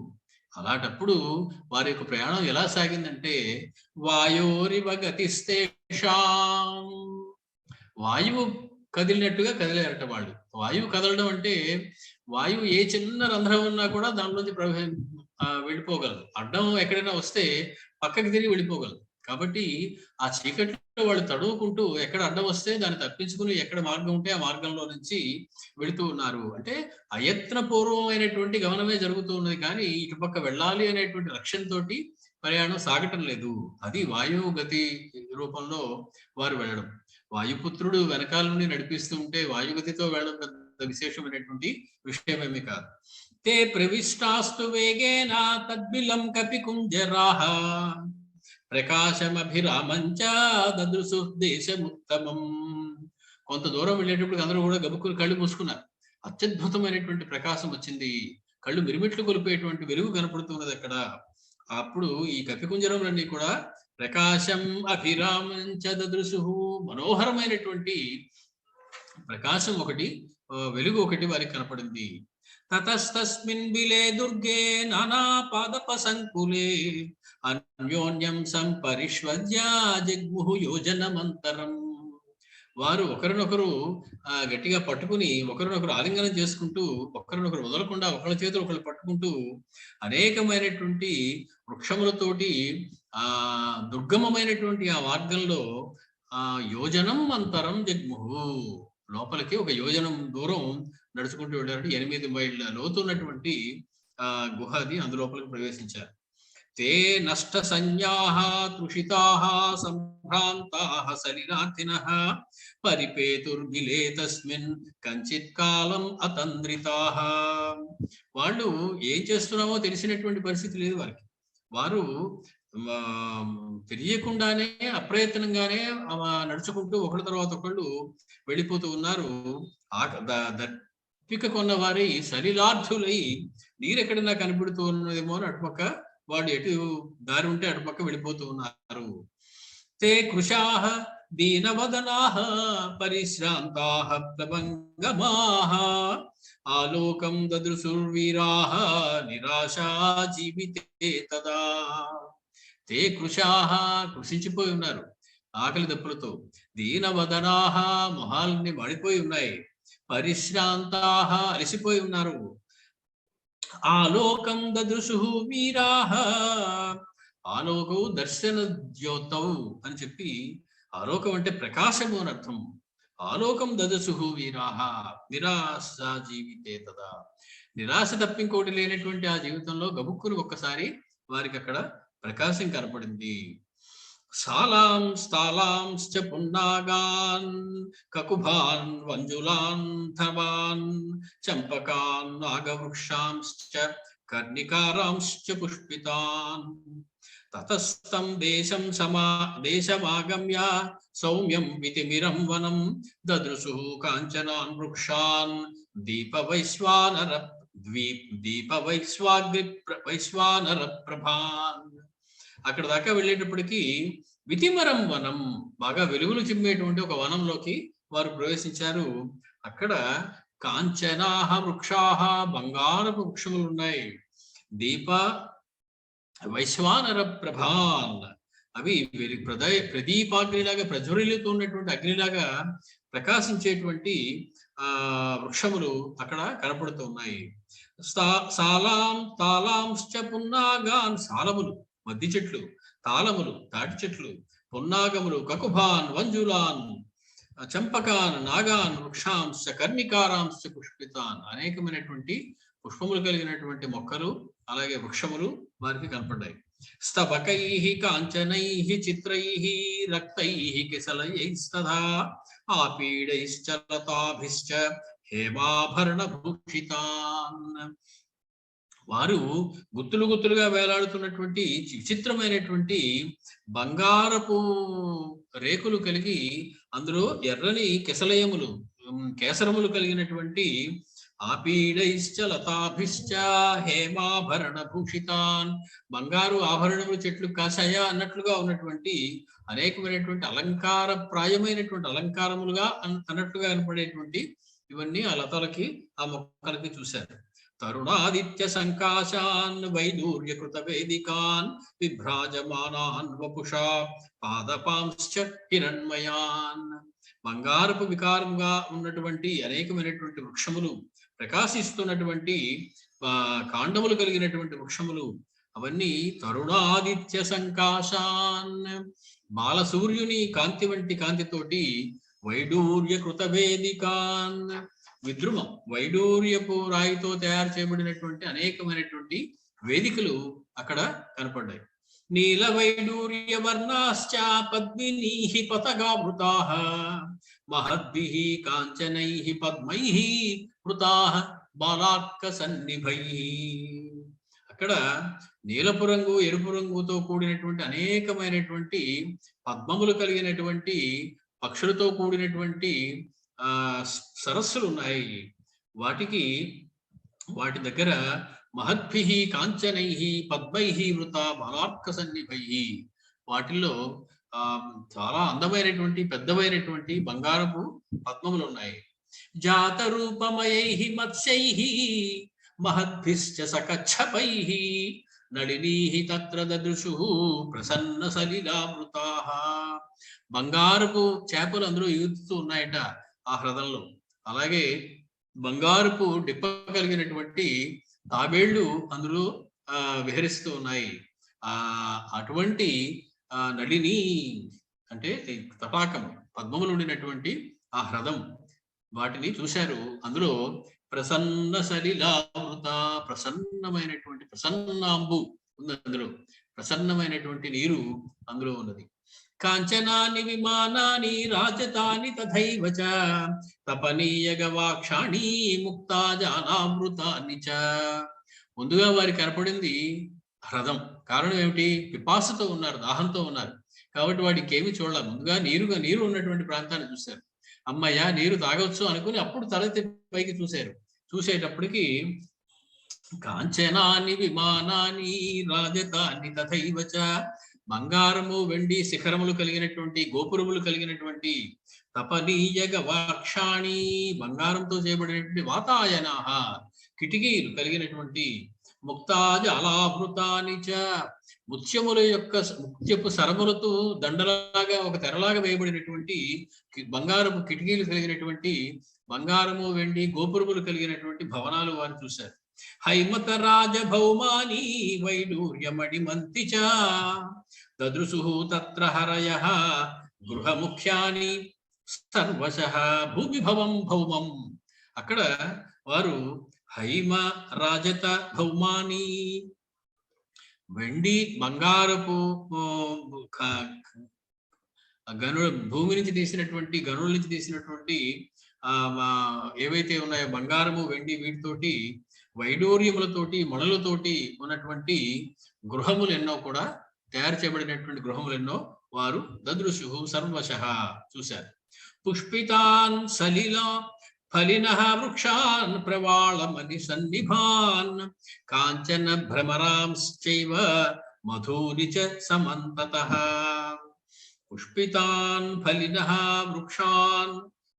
అలాంటప్పుడు వారి యొక్క ప్రయాణం ఎలా సాగిందంటే వాయోరివ గతిస్తేషాం, వాయువు కదిలినట్టుగా కదిలేరట వాళ్ళు. వాయువు కదలడం అంటే వాయువు ఏ చిన్న రంధ్రం ఉన్నా కూడా దానిలోంచి వెళ్ళిపోగలదు. అడ్డం ఎక్కడైనా వస్తే పక్కకి తిరిగి వెళ్ళిపోగలదు. కాబట్టి ఆ చీకట్లో వాళ్ళు తడువుకుంటూ ఎక్కడ అడ్డం వస్తే దాన్ని తప్పించుకుని ఎక్కడ మార్గం ఉంటే ఆ మార్గంలో నుంచి వెళుతూ ఉన్నారు. అంటే అయత్నపూర్వమైనటువంటి గమనమే జరుగుతూ ఉన్నది, కానీ ఇటుపక్క వెళ్ళాలి అనేటువంటి లక్ష్యంతో ప్రయాణం సాగటం లేదు. అది వాయువు గతి రూపంలో వారు వెళ్ళడం. వాయుపుత్రుడు వెనకాల నుండి నడిపిస్తూ ఉంటే వాయుగతితో వెళ్ళడం పెద్ద విశేషమైనటువంటి విషయమేమీ కాదు. తే ప్రవిష్టాస్తు వేగేన తద్బిలం కపికుంజరాః ప్రకాశమభిరామంచ దదృశు దేశముత్తమం. కొంత దూరం వెళ్ళేటప్పుడు అందరూ కూడా గబుక్కులు కళ్ళు మూసుకున్నారు. అత్యద్భుతమైనటువంటి ప్రకాశం వచ్చింది, కళ్ళు మిరిమిట్లు కొలిపేటువంటి వెలుగు కనపడుతున్నది అక్కడ. అప్పుడు ఈ కపికుంజరములన్నీ కూడా ప్రకాశం అభిరామంచ దదృశు, మనోహరమైనటువంటి ప్రకాశం ఒకటి, వెలుగు ఒకటి వారికి కనపడింది. తతస్తస్మిన్ బిలే దుర్గే నానా పాదప సంకులే అన్యోన్యం సంపరిష్వజ్య జగ్ముహు యోజనమంతరం. వారు ఒకరినొకరు గట్టిగా పట్టుకుని ఒకరినొకరు ఆలింగనం చేసుకుంటూ ఒకరినొకరు వదలకుండా ఒకళ్ళ చేతులు ఒకళ్ళు పట్టుకుంటూ అనేకమైనటువంటి వృక్షములతోటి దుర్గమమైనటువంటి ఆ మార్గంలో యోజనం అంతరం జగ్ముహు, లోపలికి ఒక యోజనం దూరం నడుచుకుంటూ వెళ్ళారంటే 8 మైళ్ళ లోతున్నటువంటి గుహది, అందులోపలికి ప్రవేశించారు. తే నష్ట సంజ్ఞాః తృషితాః సంభ్రాంతాః సలిలార్థినః పరిపేతుర్గిలే తస్మిన్ కంచిత్ కాలం అతంద్రితాః. వాళ్ళు ఏం చేస్తున్నామో తెలిసినటువంటి పరిస్థితి లేదు వారికి. వారు తెలియకుండానే అప్రయత్నంగానే నడుచుకుంటూ ఒకళ్ళ తర్వాత ఒకళ్ళు వెళ్ళిపోతూ ఉన్నారు. దప్పిక కొన్న వారి సలిలార్థులై నీరెక్కడైనా కనిపెడుతూ ఉన్నదేమో అని అటుపక్క వాళ్ళు ఎటు దారి ఉంటే అటుపక్క వెళ్ళిపోతూ ఉన్నారు. తే కృశాః దీనవదనాః పరిశ్రాంతాః ప్లవంగమాః ఆలోకం దదృశుర్వీరాః నిరాశా జీవితే తదా. తే కృశాః, కృషించిపోయి ఉన్నారు ఆకలి దప్పులతో. దీనవదనాః, మొహాలన్నీ మాడిపోయి ఉన్నాయి. పరిశ్రాంతాః, అలసిపోయి ఉన్నారు. ఆలోకం దదృశు వీరాః, ఆలోకం దర్శన జ్యోతౌ అని చెప్పి, ఆలోకం అంటే ప్రకాశము అని అర్థం. ఆలోకం దదృశు వీరాః నిరాశ జీవితే తదా. నిరాశ తప్పింకోటి లేనటువంటి ఆ జీవితంలో గబుక్కును ఒక్కసారి వారికి అక్కడ ప్రకాశం కనపడింది. సాలాం స్థాలాంశ్చ పున్నాగాన్ కకుభాన్ వంజులాన్ ధవాన్ చంపకాన్ నాగవృక్షాంశ్చ కర్ణికారాంశ్చ పుష్పితాన్ తతస్థం దేశమాగమ్య సౌమ్యం వితిమిరం వనం దదృశు కాంచనాన్ వృక్షాన్ వైశ్వానర ప్రభాన్. అక్కడ దాకా వెళ్ళేటప్పటికీ వితిమరం వనం, బాగా వెలుగులు చిమ్మేటువంటి ఒక వనంలోకి వారు ప్రవేశించారు. అక్కడ కాంచనాహ వృక్షాహ, బంగారపు వృక్షములు ఉన్నాయి. వైశ్వానర ప్రభాన్, అవి ప్రదీపాగ్నిలాగా ప్రజ్వలితున్నటువంటి అగ్నిలాగా ప్రకాశించేటువంటి వృక్షములు అక్కడ కనపడుతూ ఉన్నాయి. సాలాం తాలాంశ్చ పున్నాగాన్, సాలములు మద్ది చెట్లు, తాళములు తాటి చెట్లు, పున్నాగములు కకుభాన్ వంజులాన్ చంపకాన్ నాగాన్ వృక్షాంశ కర్ణికారాంశ పుష్పితాన్, అనేకమైనటువంటి పుష్పములు కలిగినటువంటి మొక్కలు అలాగే వృక్షములు వారికి కనపడ్డాయి. స్తబకైః కాంచనైః చిత్రైః రక్తైః కిసలయైస్తథా ఆపీడైశ్చ లతాభిశ్చ హేమాభరణ భూషితాన్. వారు గుత్తులు గుత్తులుగా వేలాడుతున్నటువంటి విచిత్రమైనటువంటి బంగారపు రేకులు కలిగి అందులో ఎర్రని కెసలయములు కేసరములు కలిగినటువంటి ఆపీడైశ్చ లతాభిశ్చ హేమాభరణ భూషితాన్, బంగారు ఆభరణములు చెట్లు కాసాయా అన్నట్లుగా ఉన్నటువంటి అనేకమైనటువంటి అలంకార ప్రాయమైనటువంటి అలంకారములుగా అన్నట్లుగా కనపడేటువంటి ఇవన్నీ ఆ లతలకి ఆ మొక్కలకి చూశారు. తరుణాదిత్య సంకాశాన్ వైదూర్యకృత వేదికాన్ విభ్రాజమానాన్ వపుషా పాదపాంశ్చ హిరణ్మయాన్. బంగారపు వికారముగా ఉన్నటువంటి అనేకమైనటువంటి వృక్షములు, ప్రకాశిస్తున్నటువంటి కాండములు కలిగినటువంటి వృక్షములు, అవన్నీ తరుణాదిత్య సంకాశాన్, బాలసూర్యుని కాంతి వంటి కాంతితోటి వైడూర్య కృత వేదికాన్, విద్రుమం వైడూర్యపు రాయితో తయారు చేయబడినటువంటి అనేకమైనటువంటి వేదికలు అక్కడ కనపడ్డాయి. నీల వైడూర్య వర్ణాశ్చ పద్మినీః పతగావృతాః మహద్భిః కాంచనైః పద్మైః వృతాః బాలార్క సన్నిభైః. అక్కడ నీలపు రంగు ఎరుపు రంగుతో కూడినటువంటి అనేకమైనటువంటి పద్మములు కలిగినటువంటి పక్షులతో కూడినటువంటి సరస్సులు ఉన్నాయి. వాటి దగ్గర మహద్భిః కాంచనైః పద్మైః వృత బాలార్క సన్నిభైః, వాటిల్లో చాలా అందమైనటువంటి పెద్దమైనటువంటి బంగారపు పద్మములు ఉన్నాయి. జాత రూపమయైః మత్స్యైః మహద్భిశ్చ సకచ్చపైః నళినీహి తత్ర దదృశు ప్రసన్న సలిలామృతాః. బంగారపు చేపలు అందులో ఈదుతూ ఉన్నాయట ఆ హ్రదంలో. అలాగే బంగారపు డిప్ప కలిగినటువంటి తాబేళ్లు అందులో విహరిస్తూ ఉన్నాయి. అటువంటి నళిని అంటే తటాకం, పద్మములు ఉండినటువంటి ఆ హ్రదం, వాటిని చూశారు. అందులో ప్రసన్న సలిలామృత, ప్రసన్నమైనటువంటి ప్రసన్నాంబు ఉంది అందులో, ప్రసన్నమైనటువంటి నీరు అందులో ఉన్నది. కాంచనాని విమానాని రాజతాని తథైవ చ తపనీయ గవాక్షాణి ముక్తా జానామృతాని చ. ముందుగా వారికి కనపడింది హ్రదం. కారణం ఏమిటి? పిపాసతో ఉన్నారు, దాహంతో ఉన్నారు కాబట్టి వాడికి ఏమి చూడాలి. ముందుగా నీరు ఉన్నటువంటి ప్రాంతాన్ని చూశారు. అమ్మయ్య నీరు తాగొచ్చు అనుకుని అప్పుడు తలెత్తి పైకి చూశారు. చూసేటప్పటికి కాంచనాని విమానాని రాజతాని తథైవ చ, బంగారము వెండి శిఖరములు కలిగినటువంటి, గోపురములు కలిగినటువంటి, తపనీయ గవాక్షాణి బంగారంతో చేయబడినటువంటి, వాతాయనాః కిటికీలు కలిగినటువంటి, ముక్తాజాలాభృతాని చ ముత్యపు సరములతో దండలాగా ఒక తెరలాగా వేయబడినటువంటి బంగారము కిటికీలు కలిగినటువంటి, బంగారము వెండి గోపురములు కలిగినటువంటి భవనాలు వారు చూశారు. హైమత రాజభౌమాని వైడూర్యమణిమంతి చ దదృశు తత్ర హరయః గృహముఖ్యాని సర్వశః భూమిభవం భౌమం. అక్కడ వారు హైమ రాజత భౌమాని, వెండి బంగారపు భూమి నుంచి తీసినటువంటి, గనుల నుంచి తీసినటువంటి ఏవైతే ఉన్నాయో బంగారము వెండి వీటితోటి, వైడూర్యములతోటి మణులతోటి ఉన్నటువంటి గృహములు ఎన్నో కూడా, తయారు చేయబడినటువంటి గృహములు ఎన్నో వారు దదృశు సర్వశః చూశారు. పుష్పితాన్ సలిలా ఫలినః వృక్షాన్ ప్రవాళమని సన్నిభాన్ కాంచన భ్రమరాంశ్చైవ మధూని చ సమంతతః. పుష్పితాన్ ఫలినః వృక్షాన్,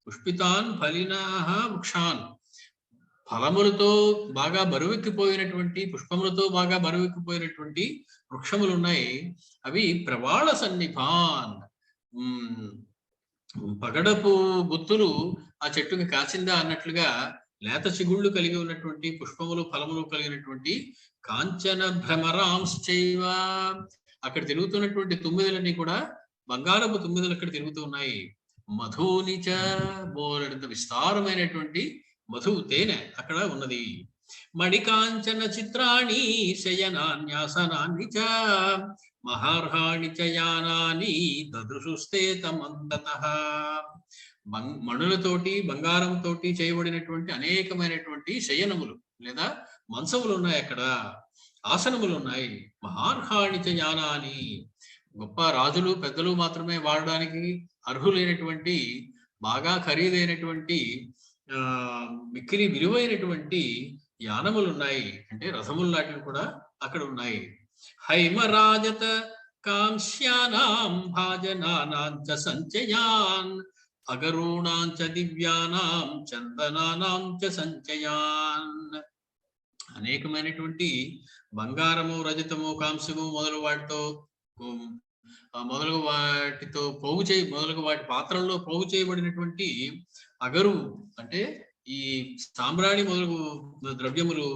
పుష్పితాన్ ఫలినః వృక్షాన్, ఫలములతో బాగా బరువెక్కిపోయినటువంటి, పుష్పములతో బాగా బరువెక్కిపోయినటువంటి వృక్షములు ఉన్నాయి. అవి ప్రవాళ సన్నిభాన్, పగడపు గుత్తులు ఆ చెట్టుకి కాచిందా అన్నట్లుగా లేత చిగుళ్ళు కలిగి ఉన్నటువంటి, పుష్పములు ఫలములు కలిగినటువంటి, కాంచన భ్రమరాంశ్చైవ అక్కడ తిరుగుతున్నటువంటి తుమ్మిదలన్నీ కూడా బంగారపు తుమ్మిదలు అక్కడ తిరుగుతూ ఉన్నాయి. మధుని చ బోలెడంత విస్తారమైనటువంటి మధు, తేనె అక్కడ ఉన్నది. మణికాంచన చిత్రాణి శయనాన్యాసనాన్ని చ మహార్హాణి చ యానాని దదృశుస్తే తమంతతః. మణులతోటి బంగారంతోటి చేయబడినటువంటి అనేకమైనటువంటి శయనములు లేదా మంచములు ఉన్నాయి, అక్కడ ఆసనములు ఉన్నాయి. మహార్హాణి చ యానాని, గొప్ప రాజులు పెద్దలు మాత్రమే వాడడానికి అర్హులైనటువంటి, బాగా ఖరీదైనటువంటి, మిక్కిలి విలువైనటువంటి యానములు ఉన్నాయి, అంటే రథములు లాంటివి కూడా అక్కడ ఉన్నాయి. హైమరాజత కాంస్యానాం భాజనానాం చ సంచయాన్ అగరూణాం చ దివ్యానాం చందనానాం చ సంచయాన్. అనేకమైనటువంటి బంగారము, రజతము, కాంస్యము మొదలు వాటి పాత్రల్లో పోగు చేయబడినటువంటి అగరు అంటే ఈ సాంబ్రాణి మొదలగు ద్రవ్యములు,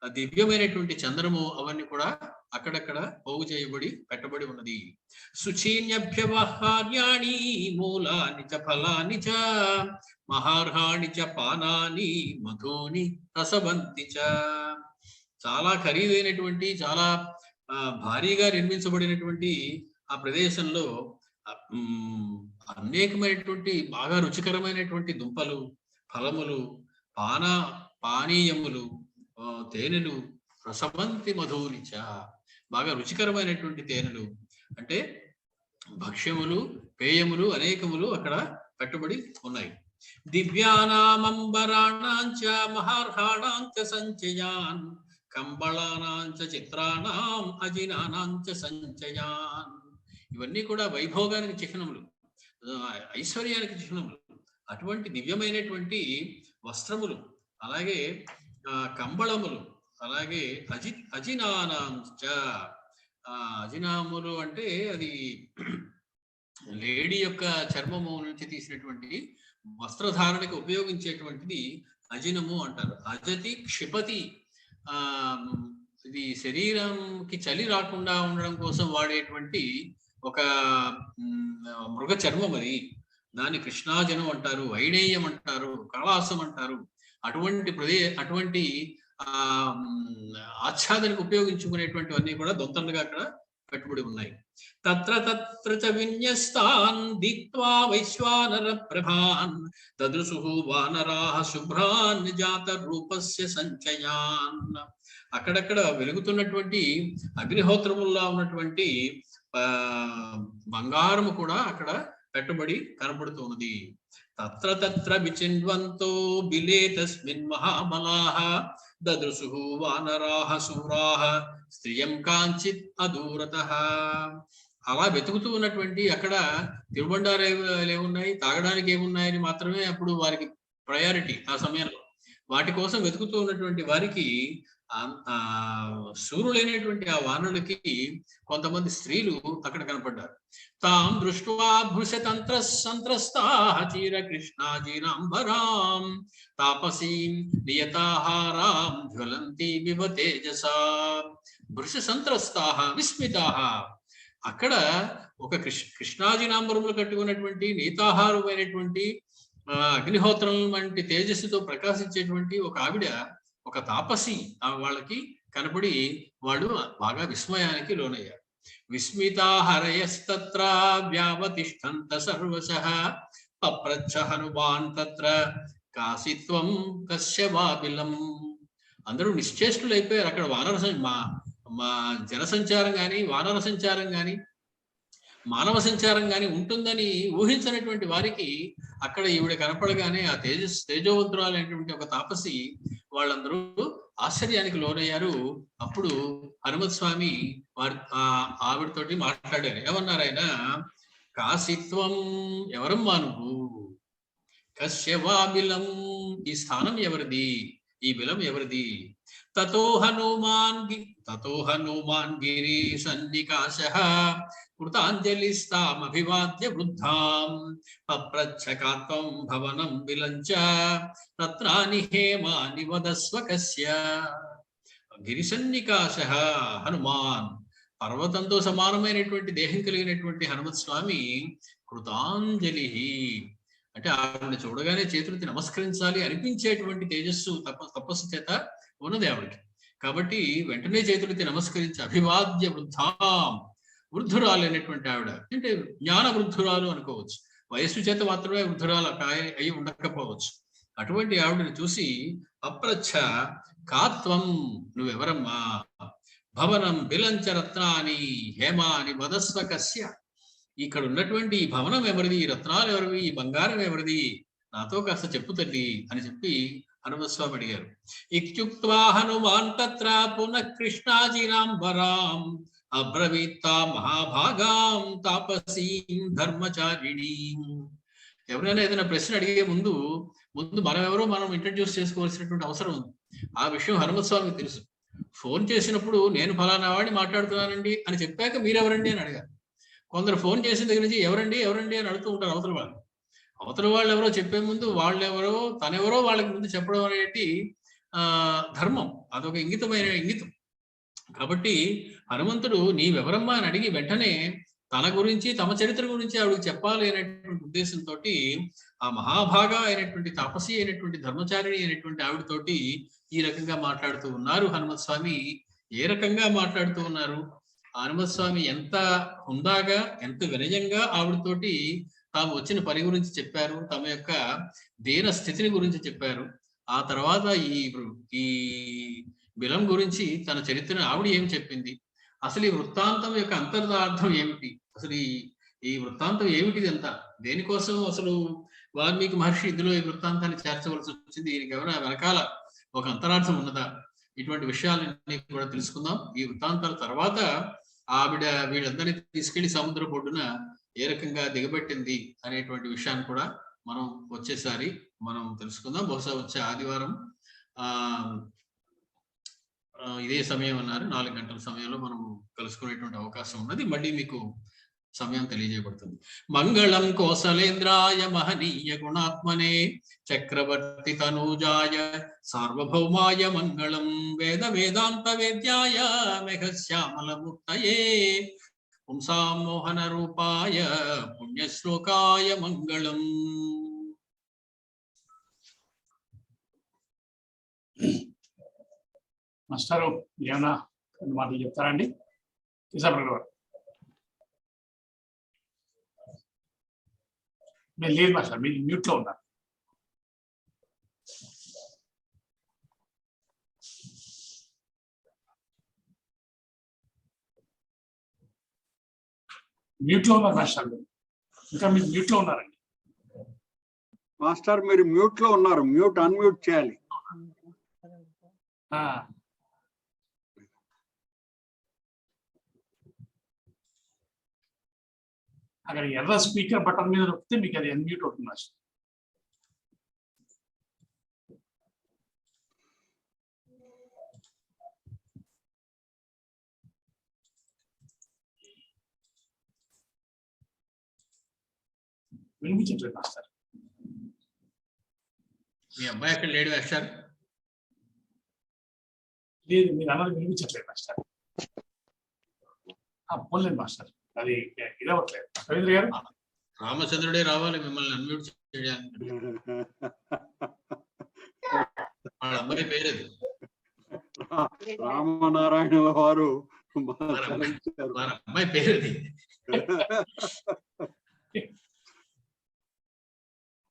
దివ్యమైనటువంటి చంద్రము, అవన్నీ కూడా అక్కడక్కడ పోగు చేయబడి పెట్టబడి ఉన్నది. శుచీన్యభ్యవహార్యాణి మూలాని చ ఫలాని చ మహార్హాణి చ పానాని మధుని రసవంతి చ. చాలా ఖరీదైనటువంటి, చాలా భారీగా నిర్మించబడినటువంటి ఆ ప్రదేశంలో అనేకమైనటువంటి బాగా రుచికరమైనటువంటి దుంపలు, ఫలములు, పానీయములు, తేనెలు, రసవంతి మధునిచ బాగా రుచికరమైనటువంటి తేనెలు అంటే భక్ష్యములు, పేయములు అనేకములు అక్కడ పెట్టబడి ఉన్నాయి. దివ్యానామంబరాణాంచ మహార్హాణాంచ సంచయాన్ కంబళానాంచ చిత్రాణం అజినానాంచ సంచయాన్. ఇవన్నీ కూడా వైభోగానికి చిహ్నములు, ఐశ్వర్యానికి చిహ్నములు. అటువంటి దివ్యమైనటువంటి వస్త్రములు, అలాగే కంబళములు, అలాగే అజినానాం చ, అజినాములు అంటే అది లేడీ యొక్క చర్మము నుంచి తీసినటువంటి వస్త్రధారణకి ఉపయోగించేటువంటిది అజినము అంటారు. అజతి క్షిపతి, ఆ ఇది శరీరంకి చలి రాకుండా ఉండడం కోసం వాడేటువంటి ఒక మృగ చర్మం అది. దాన్ని కృష్ణాజనం అంటారు, వైణేయం అంటారు, కళాసం అంటారు. అటువంటి ఆచ్ఛాదనకు ఉపయోగించుకునేటువంటివన్నీ కూడా దొంతలుగా అక్కడ పెట్టుబడి ఉన్నాయి. తత్ర తత్ర చ విన్యస్తాన్ దిత్వా వైశ్వానర ప్రభాన్ దదృశు వానరాః శుభ్రాన్ జాత రూపస్య సంచయాన్. అక్కడక్కడ వెలుగుతున్నటువంటి అగ్నిహోత్రముల్లో ఉన్నటువంటి బంగారము కూడా అక్కడ పెట్టుబడి కనబడుతున్నది. తత్ర తత్ర విచిన్వంతో బిలే తస్మిన్ మహాబలాః దదృశు వానరాః శూరాః స్త్రియం కాంచిత్ అదూరతః. అలా వెతుకుతూ ఉన్నటువంటి అక్కడ తిరుబండారు ఏమున్నాయి, తాగడానికి ఏమున్నాయని మాత్రమే అప్పుడు వారికి ప్రయారిటీ ఆ సమయంలో. వాటి కోసం వెతుకుతూ ఉన్నటువంటి వారికి శూరులైనటువంటి ఆ వానరులకి కొంతమంది స్త్రీలు అక్కడ కనపడ్డారు. తాం దృష్ట్వా భృశతంత్ర సంత్రస్తాః చీర కృష్ణాజీనాంబరాం తాపసీం నియతాహారాం జ్వలంతి వివ తేజసా. భృశ సంత్రస్తాః విస్మితాః. అక్కడ ఒక కృష్ణాజీనాంబరములు కట్టుకున్నటువంటి నీతాహారమైనటువంటి అగ్నిహోత్రం వంటి తేజస్సుతో ప్రకాశించేటువంటి ఒక ఆవిడ, ఒక తాపసి వాళ్ళకి కనపడి వాళ్ళు బాగా విస్మయానికి లోనయ్యారు. విస్మితాహరయస్తత్ర వ్యావతిష్ఠంత సర్వశః పప్రచ్ఛ హనుమాన్ తత్ర కాసిత్వం కశ్యవాబిలం. అందరూ నిశ్చేష్టులైపోయారు. అక్కడ జనసంచారం కానీ, వానర సంచారం కానీ, మానవ సంచారం కానీ ఉంటుందని ఊహించినటువంటి వారికి అక్కడ ఈవిడ కనపడగానే ఆ తేజోవంతురాలైనటువంటి ఒక తాపసి వాళ్ళందరూ ఆశ్చర్యానికి లోనయ్యారు. అప్పుడు హనుమత్ స్వామి ఆవిడతోటి మాట్లాడారు. ఏమన్నారు ఆయన? కాశీత్వం, ఎవరమ్మా నువ్వు? కశ్యవా బిలం, ఈ స్థానం ఎవరిది, ఈ బిలం ఎవరిది? తతో హనుమాన్ గిరి సన్నికాశః కృతాంజలిస్తామభివాద్య వృద్ధాం పప్రచ్ఛకాత్వం భవనం బిలంచ తత్రాని హేమాని వదస్వ కస్య. గిరిసన్నికాశః హనుమాన్, పర్వతంతో సమానమైనటువంటి దేహం కలిగినటువంటి హనుమత్ స్వామి కృతాంజలి అంటే ఆవిడ చూడగానే చేతులకి నమస్కరించాలి అనిపించేటువంటి తేజస్సు తపస్సు చేత ఉన్నది ఆవిడకి. కాబట్టి వెంటనే చేతులకి నమస్కరించి అభివాద్య వృద్ధాం, వృద్ధురాలైనటువంటి ఆవిడ అంటే జ్ఞాన వృద్ధురాలు అనుకోవచ్చు. వయస్సు చేత మాత్రమే వృద్ధురాలు అయి ఉండకపోవచ్చు. అటువంటి ఆవిడని చూసి అప్రచ్ఛ కాత్వం, నువ్వెవరమ్మా? భవనం బిలంచ రత్నాని హేమాని వదస్వ కస్య, ఇక్కడ ఉన్నటువంటి ఈ భవనం ఎవరిది, ఈ రత్నాలు ఎవరివి, ఈ బంగారం ఎవరిది, నాతో కాస్త చెప్పు తల్లి అని చెప్పి హనుమస్వామి అడిగారు. ఇత్యుక్త్వా హనుమాన్ తత్ర పునః కృష్ణాజీనాంబరాం అబ్రవీత్తా మహాభాగాం తాపసీం ధర్మచారిణీం. ఎవరైనా ఏదైనా ప్రశ్న అడిగే ముందు మనం ఎవరో మనం ఇంట్రడ్యూస్ చేసుకోవాల్సినటువంటి అవసరం ఉంది. ఆ విషయం హనుమత్ స్వామికి తెలుసు. ఫోన్ చేసినప్పుడు నేను ఫలానా వాడిని మాట్లాడుతున్నానండి అని చెప్పాక మీరెవరండి అని అడిగారు. కొందరు ఫోన్ చేసిన దగ్గర నుంచి ఎవరండి అని అడుగుతూ ఉంటారు. అవతల వాళ్ళు ఎవరో చెప్పే ముందు వాళ్ళెవరో తనెవరో వాళ్ళకి ముందు చెప్పడం అనేది ధర్మం. అదొక ఇంగితం. కాబట్టి హనుమంతుడు నీవెవరమ్మా అని అడిగి వెంటనే తన గురించి, తమ చరిత్ర గురించి ఆవిడకి చెప్పాలి అనేటువంటి ఉద్దేశంతో ఆ మహాభాగా అయినటువంటి తాపసి అయినటువంటి ధర్మచారిణి అయినటువంటి ఆవిడతోటి ఈ రకంగా మాట్లాడుతూ ఉన్నారు హనుమత్ స్వామి. ఏ రకంగా మాట్లాడుతూ ఉన్నారు? హనుమత్ స్వామి ఎంత హుందాగా, ఎంత వినయంగా ఆవిడతోటి తాము వచ్చిన పని గురించి చెప్పారు, తమ యొక్క దీన స్థితిని గురించి చెప్పారు. ఆ తర్వాత ఈ బిలం గురించి తన చరిత్రను ఆవిడ ఏం చెప్పింది, అసలు ఈ వృత్తాంతం యొక్క అంతర్ధార్థం ఏమిటి, అసలు ఈ వృత్తాంతం ఏమిటిది అంతా, దేనికోసం అసలు వాల్మీకి మహర్షి ఇందులో ఈ వృత్తాంతాన్ని చేర్చవలసి వచ్చింది, దీనికి ఎవరైనా వెనకాల ఒక అంతరార్థం ఉన్నదా, ఇటువంటి విషయాలన్నీ కూడా తెలుసుకుందాం. ఈ వృత్తాంతాల తర్వాత ఆవిడ వీళ్ళందరినీ తీసుకెళ్లి సముద్ర బొడ్డున ఏ రకంగా దిగబెట్టింది అనేటువంటి విషయాన్ని కూడా మనం వచ్చేసారి మనం తెలుసుకుందాం. బహుశా వచ్చే ఆదివారం ఇదే సమయం అన్నారు, 4 గంటల సమయంలో మనం కలుసుకునేటువంటి అవకాశం ఉన్నది. మళ్ళీ మీకు సమయం తెలియజేయబడుతుంది. మంగళం కోసలేంద్రాయ మహనీయ గుణాత్మనే చక్రవర్తి తనూజాయ సార్వభౌమాయ మంగళం వేద వేదాంత వేద్యాయ మేఘశ్యామల మూర్తయే పుంసాం మోహన రూపాయ పుణ్యశ్లోకాయ మంగళం. మాస్టారు ఏమన్నా మాటలు చెప్తారండి? మీరు లేదు మాస్టర్, మీరు మ్యూట్ లో ఉన్నారు. మ్యూట్ లో ఉన్నారు మాస్టర్, ఇంకా మీరు మ్యూట్ లో ఉన్నారండి. మాస్టర్ మీరు మ్యూట్ లో ఉన్నారు, మ్యూట్ అన్మ్యూట్ చేయాలి. అక్కడ ఎర్ర స్పీకర్ బటన్ మీద నొక్కితే మీకు అది అన్మ్యూట్ అవుతుంది మాస్టర్. వినిపించట్లేదు మాస్టర్. మీ అబ్బాయి అక్కడ లేడు మాస్టర్? లేదు, మీరు అన్నది వినిపించట్లేదు మాస్టర్. పోలేదు మాస్టర్, అది ఇదవట్లేదు. రవీంద్ర గారు, రామచంద్రుడే రావాలి మిమ్మల్ని అన్మ్యూట్ చేయడానికి. వాళ్ళ అబ్బాయి పేరేది? రామనారాయణ వారు వాళ్ళ అబ్బాయి పేరేది?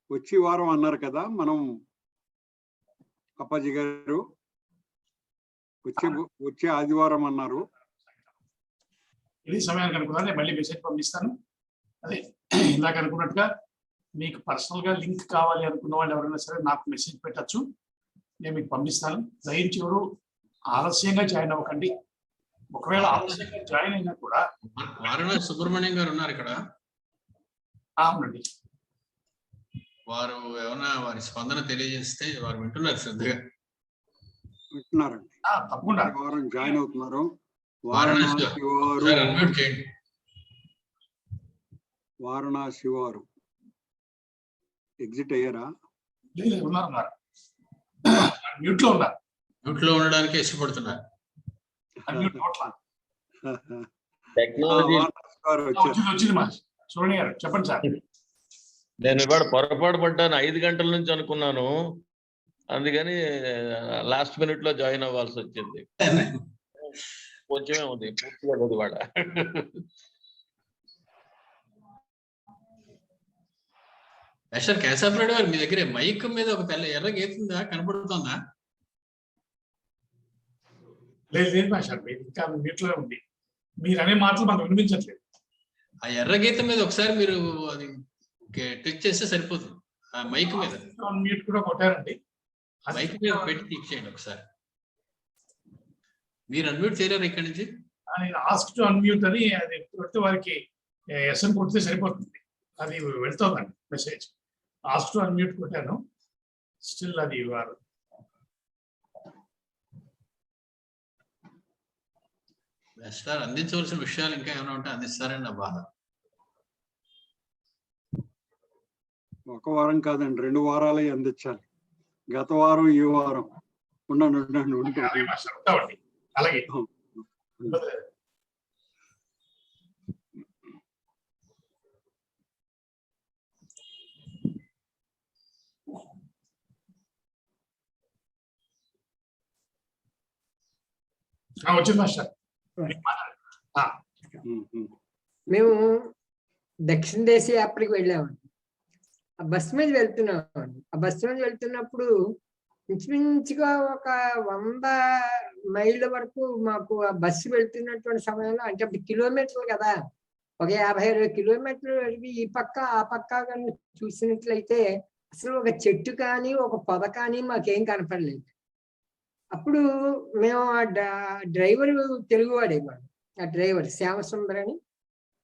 వచ్చి వారం అన్నారు కదా మనం, అప్పాజీ గారు వచ్చే ఆదివారం అన్నారు. ఇది సమయానికి అనుకున్నా, నేను మళ్ళీ మెసేజ్ పంపిస్తాను. అదే ఇందాక అనుకున్నట్టుగా మీకు పర్సనల్ గా లింక్ కావాలి అనుకున్న వాళ్ళు ఎవరైనా సరే నాకు మెసేజ్ పెట్టచ్చు, నేను మీకు పంపిస్తాను. దయించి ఎవరు ఆలస్యంగా జాయిన్ అవ్వకండి. ఒకవేళ ఆలస్యంగా జాయిన్ అయినా కూడా వారణాసి సుబ్రహ్మణ్యం గారు ఉన్నారు ఇక్కడ. అవునండి, వారు ఏమన్నా వారి స్పందన తెలియజేస్తే వారు వింటున్నారు, శ్రద్ధగా వింటున్నారండి. తప్పకుండా వారం జాయిన్ అవుతున్నారు. వారణాసి వారు ఎగ్జిట్ అయ్యారా? ఉన్నారు, మ్యూట్ లో ఉన్నారు. మ్యూట్ లో ఉండడానికి ఇష్టపడుతున్నారు. వచ్చింది మా సోని గారు, చెప్పండి సార్. నేను ఇవాళ పొరపాటు పడ్డాను, 5 గంటల నుంచి అనుకున్నాను, అందుకని లాస్ట్ మినిట్ లో జాయిన్ అవ్వాల్సి వచ్చింది. కొంచెమే ఉంది, పూర్తిగా లేదు ఇవాళ. మాస్టర్ కేశవరావు గారు, మీ దగ్గర మైక్ మీద ఒక తెల్ల ఎర్ర గీతుందా, కనబడుతుందా? లేదు మాస్టర్, ఇంకా మ్యూట్ లో ఉంది. మీరు అనే మాటలు మాకు వినిపించట్లేదు. ఆ ఎర్ర గీత మీద ఒకసారి మీరు అది క్లిక్ చేస్తే సరిపోతుంది. ఆ మైక్ మీద మ్యూట్ కూడా కొట్టారండి, మైక్ మీద పెట్టి క్లిక్ చేయండి ఒకసారి. మీరు అన్మ్యూట్ చేయలేరు ఇక్కడ నుంచి? నేను ఆస్క్ టు అన్మ్యూట్ అని అది కొడితే వారికి ఎస్ఎన్ కొడితే సరిపోతుంది, అది వెళ్తుందండి మెసేజ్. ఆస్క్ టు అన్మ్యూట్ కొట్టాను, స్టిల్ అది వారు మాస్టర్ అందించవలసిన విషయాలు ఇంకా ఏమైనా ఉంటే అందిస్తారని నా బాధ. ఒక వారం కాదండి, 2 వారాలే అందించాలి. గత వారం ఈ వారం ఉండండి. అలాగే వచ్చింది మాస్టర్. మేము దక్షిణ దేశీయ యాత్రకు వెళ్ళామండి. ఆ బస్సు మీద వెళ్తున్నామండి. ఆ బస్సు మీద వెళ్తున్నప్పుడు ఇంచుమించుగా ఒక 100 మైళ్ళ వరకు మాకు ఆ బస్సు వెళ్తున్నటువంటి సమయంలో, అంటే అప్పుడు కిలోమీటర్లు కదా, ఒక 50-60 కిలోమీటర్లు ఈ పక్క ఆ పక్క కానీ చూసినట్లయితే అసలు ఒక చెట్టు కానీ ఒక పొద కానీ మాకేం కనపడలేదు. అప్పుడు మేము ఆ డ్రైవర్ తెలుగువాడేవాడు, ఆ డ్రైవర్ శ్యామసుందర్ అని.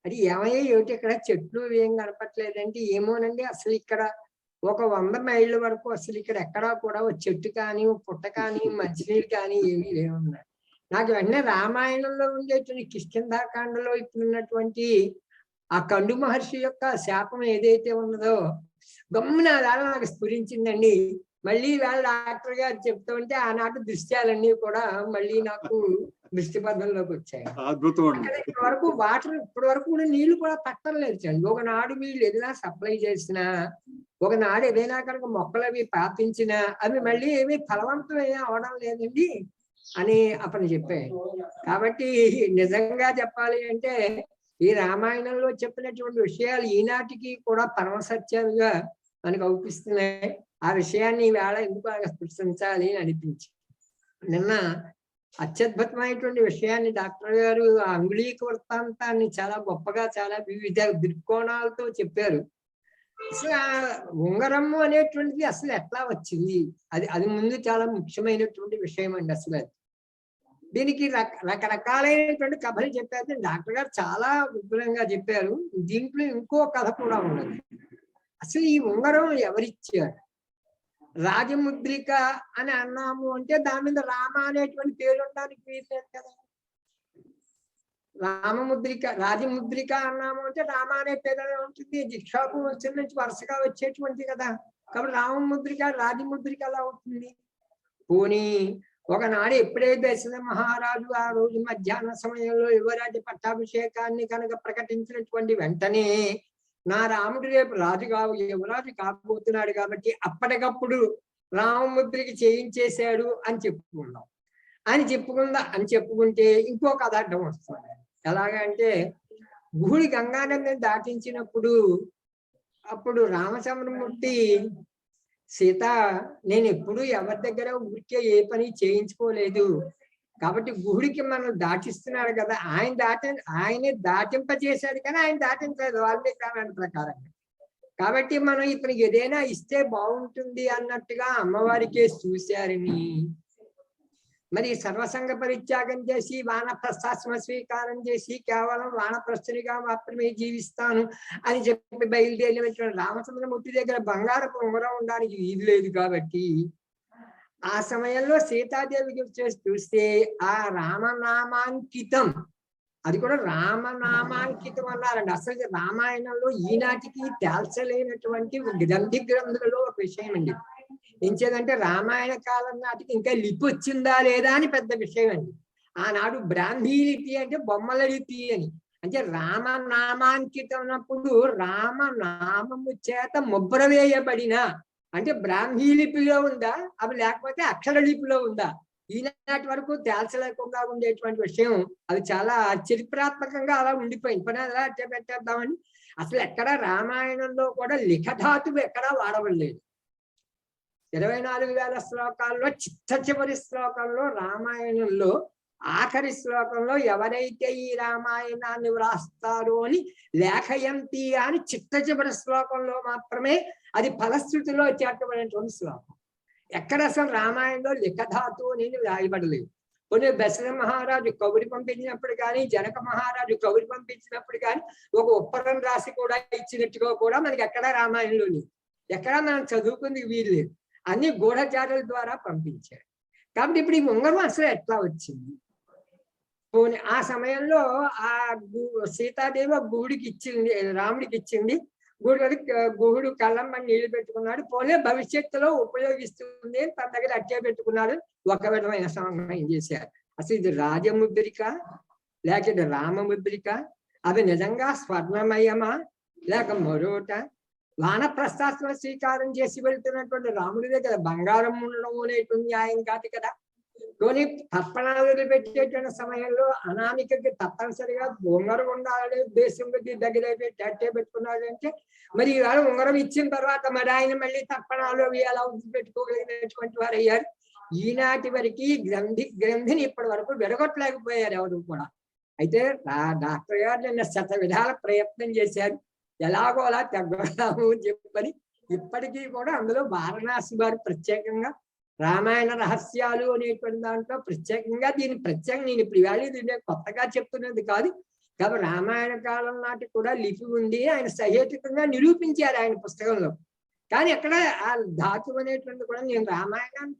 అది ఏమయ్యా ఏమిటి ఇక్కడ చెట్లు ఏం కనపట్లేదంటే, ఏమోనండి అసలు ఇక్కడ ఒక 100 మైళ్ళ వరకు అసలు ఇక్కడ ఎక్కడా కూడా ఒక చెట్టు కానీ పుట్ట కానీ మంచినీళ్ళు కానీ ఏమీ లేవున్నాయి. నాకు వెంటనే రామాయణంలో ఉండేటువంటి కిష్కింధాకాండలో ఇప్పుడు ఉన్నటువంటి ఆ కండు మహర్షి యొక్క శాపం ఏదైతే ఉన్నదో గమ్మున వేళ నాకు స్ఫురించిందండి. మళ్ళీ వేళ డాక్టర్ గారు చెప్తూ ఉంటే ఆనాటి దృశ్యాలన్నీ కూడా మళ్ళీ నాకు దృష్టిపథంలోకి వచ్చాయి. అద్భుతం అండి. ఇప్పటి వరకు వాటర్ ఇప్పటి వరకు కూడా నీళ్లు కూడా పట్టలేదు చండి. ఒకనాడు వీళ్ళు ఏదైనా సప్లై చేసినా, ఒకనాడు ఏదైనా కనుక మొక్కలు అవి పాపించినా అవి మళ్ళీ ఏమీ ఫలవంతం అవడం లేదండి అని అతను చెప్పాడు. కాబట్టి నిజంగా చెప్పాలి అంటే ఈ రామాయణంలో చెప్పినటువంటి విషయాలు ఈనాటికి కూడా పరమ సత్యాలుగా మనకు అవుపిస్తున్నాయి. ఆ విషయాన్ని ఈవేళ ఎందుకు బాగా స్పృశించాలి అని అనిపించి నిన్న అత్యద్భుతమైనటువంటి విషయాన్ని డాక్టర్ గారు ఆ అంగుళీక వృత్తాంతాన్ని చాలా గొప్పగా చాలా వివిధ దృక్కోణాలతో చెప్పారు. అసలు ఆ ఉంగరము అనేటువంటిది అసలు ఎట్లా వచ్చింది, అది ముందు చాలా ముఖ్యమైనటువంటి విషయం అండి. అసలు దీనికి రకరకాలైనటువంటి కథలు చెప్పారు. డాక్టర్ గారు చాలా విపులంగా చెప్పారు. దీంట్లో ఇంకో కథ కూడా ఉన్నది. అసలు ఈ ఉంగరం ఎవరిచ్చారు? రాజముద్రిక అని అన్నాము అంటే దాని మీద రామ అనేటువంటి పేరు ఉండడానికి వీల్లేదు కదా. రామముద్రిక రాజముద్రిక అన్నాము అంటే రామ అనే పేరు ఉంటుంది. జిక్షాకు వచ్చిన నుంచి వరుసగా వచ్చేటువంటి కదా. కాబట్టి రామముద్రిక రాజముద్రిక ఎలా అవుతుంది? పోనీ ఒకనాడు ఎప్పుడైతే దశరథ మహారాజు ఆ రోజు మధ్యాహ్న సమయంలో యువరాజు పట్టాభిషేకాన్ని కనుక ప్రకటించినటువంటి వెంటనే నా రాముడు రేపు యువరాజు కాబోతున్నాడు కాబట్టి అప్పటికప్పుడు రామముద్రికి చేయించేశాడు అని చెప్పుకుంటే ఇంకో కథ అడ్డం వస్తుంది. ఎలాగంటే గుహుడి గంగానదిని దాటించినప్పుడు అప్పుడు రామచంద్రమూర్తి సీత నేను ఎప్పుడు ఎవరి దగ్గర ఊరికే ఏ పని చేయించుకోలేదు కాబట్టి గుహుడికి మనం దాటిస్తున్నాడు కదా, ఆయనే దాటింపజేశాడు కానీ ఆయన దాటించలేదు వాల్మీకి రామాయణ ప్రకారంగా. కాబట్టి మనం ఇతనికి ఏదైనా ఇస్తే బాగుంటుంది అన్నట్టుగా అమ్మవారికే చూశారని మరి సర్వసంగ పరిత్యాగం చేసి వానప్రస్థాశ్రమ స్వీకారం చేసి కేవలం వానప్రస్థునిగా మాత్రమే జీవిస్తాను అని చెప్పి బయలుదేరినటువంటి రామచంద్రమూర్తి దగ్గర బంగారపు ఉంగరం ఉండడానికి వీలు లేదు కాబట్టి ఆ సమయంలో సీతాదేవి చూస్తే ఆ రామనామాంకితం, అది కూడా రామనామాంకితం అన్నారండి. అసలు రామాయణంలో ఈనాటికి తేల్చలేనటువంటి గ్రంథులలో ఒక విషయం అండి. ఏం చేదంటే రామాయణ కాలం నాటికి ఇంకా లిపి వచ్చిందా లేదా అని పెద్ద విషయం అండి. ఆనాడు బ్రాహ్మీ లిపి అంటే బొమ్మల లిపి అని, అంటే రామనామాంకితం అన్నప్పుడు రామనామము చేత ముద్ర వేయబడిన అంటే బ్రాహ్మీ లిపిలో ఉందా అవి లేకపోతే అక్షర లిపిలో ఉందా ఈనాటి వరకు తేల్చలేకుండా ఉండేటువంటి విషయం. అది చాలా చరిత్రాత్మకంగా అలా ఉండిపోయింది. పని అలా పెట్టేద్దామని అసలు ఎక్కడ రామాయణంలో కూడా లిఖధాతువు ఎక్కడా వాడవలేదు. 24,000 శ్లోకాల్లో చివరి శ్లోకంలో రామాయణంలో ఆఖరి శ్లోకంలో ఎవరైతే ఈ రామాయణాన్ని వ్రాస్తారో అని లేఖయంతి అని చివరి శ్లోకంలో మాత్రమే అది ఫలశ్రుతిలో చేర్చబడినటువంటి శ్లోకం. ఎక్కడ అసలు రామాయణంలో లిఖధాతువు అనేది రాయబడలేదు. కొన్ని దశరథ మహారాజు కబురి పంపించినప్పుడు కానీ జనక మహారాజు కబురి పంపించినప్పుడు కానీ ఒక ఉత్తరం రాసి కూడా ఇచ్చినట్టుగా కూడా మనకి ఎక్కడ రామాయణంలో లేదు. ఎక్కడ మనం చదువుకుంది వీలు లేదు. అన్ని గూఢచారుల ద్వారా పంపించారు. కాబట్టి ఇప్పుడు ఈ ఉంగరం అసలు ఎట్లా వచ్చింది? పోనీ ఆ సమయంలో ఆ సీతాదేవి గుహుడికి ఇచ్చింది, రాముడికి ఇచ్చింది. గుహుడు కళ్ళమ్మని నీళ్లు పెట్టుకున్నాడు. పోలే భవిష్యత్తులో ఉపయోగిస్తుంది అని తన దగ్గర అట్టే పెట్టుకున్నాడు. ఒక విధమైన సమన్వయం చేశారు. అసలు ఇది రాజముద్రిక లేక ఇది రామముద్రిక, అది నిజంగా స్వర్ణమయమా లేక మరోట? వానప్రస్థాశ్రమ స్వీకారం చేసి వెళ్తున్నటువంటి రాముడి దగ్గర బంగారం ఉండడం అనేటువంటి న్యాయం కాదు కదా. కొన్ని తర్పణాలు పెట్టేటువంటి సమయంలో అనామికకి తప్పనిసరిగా ఉంగరం ఉండాలనే ఉద్దేశం దగ్గర అట్టే పెట్టుకున్నాడు అంటే మరి ఇవాళ ఉంగరం ఇచ్చిన తర్వాత మరి ఆయన మళ్ళీ తర్పణాలు ఎలా పెట్టుకోగలిగినటువంటి వారు అయ్యారు. ఈనాటి వరకు గ్రంథిని ఇప్పటి వరకు విడగొట్టలేకపోయారు ఎవరు కూడా. అయితే డాక్టర్ గారు నిన్న శత విధాల ప్రయత్నం చేశారు, ఎలాగో అలా తగ్గడాము చెప్పని. ఇప్పటికీ కూడా అందులో వారణాసి వారు ప్రత్యేకంగా రామాయణ రహస్యాలు అనేటువంటి దాంట్లో ప్రత్యేకంగా నేను ఇప్పుడు ఇవాళ దీన్ని కొత్తగా చెప్తున్నది కాదు కాబట్టి రామాయణ కాలం నాటి కూడా లిపి ఉంది ఆయన సహేతుకంగా నిరూపించారు ఆయన పుస్తకంలో. కానీ అక్కడ ఆ ధాతువు అనేటువంటి కూడా నేను రామాయణాన్ని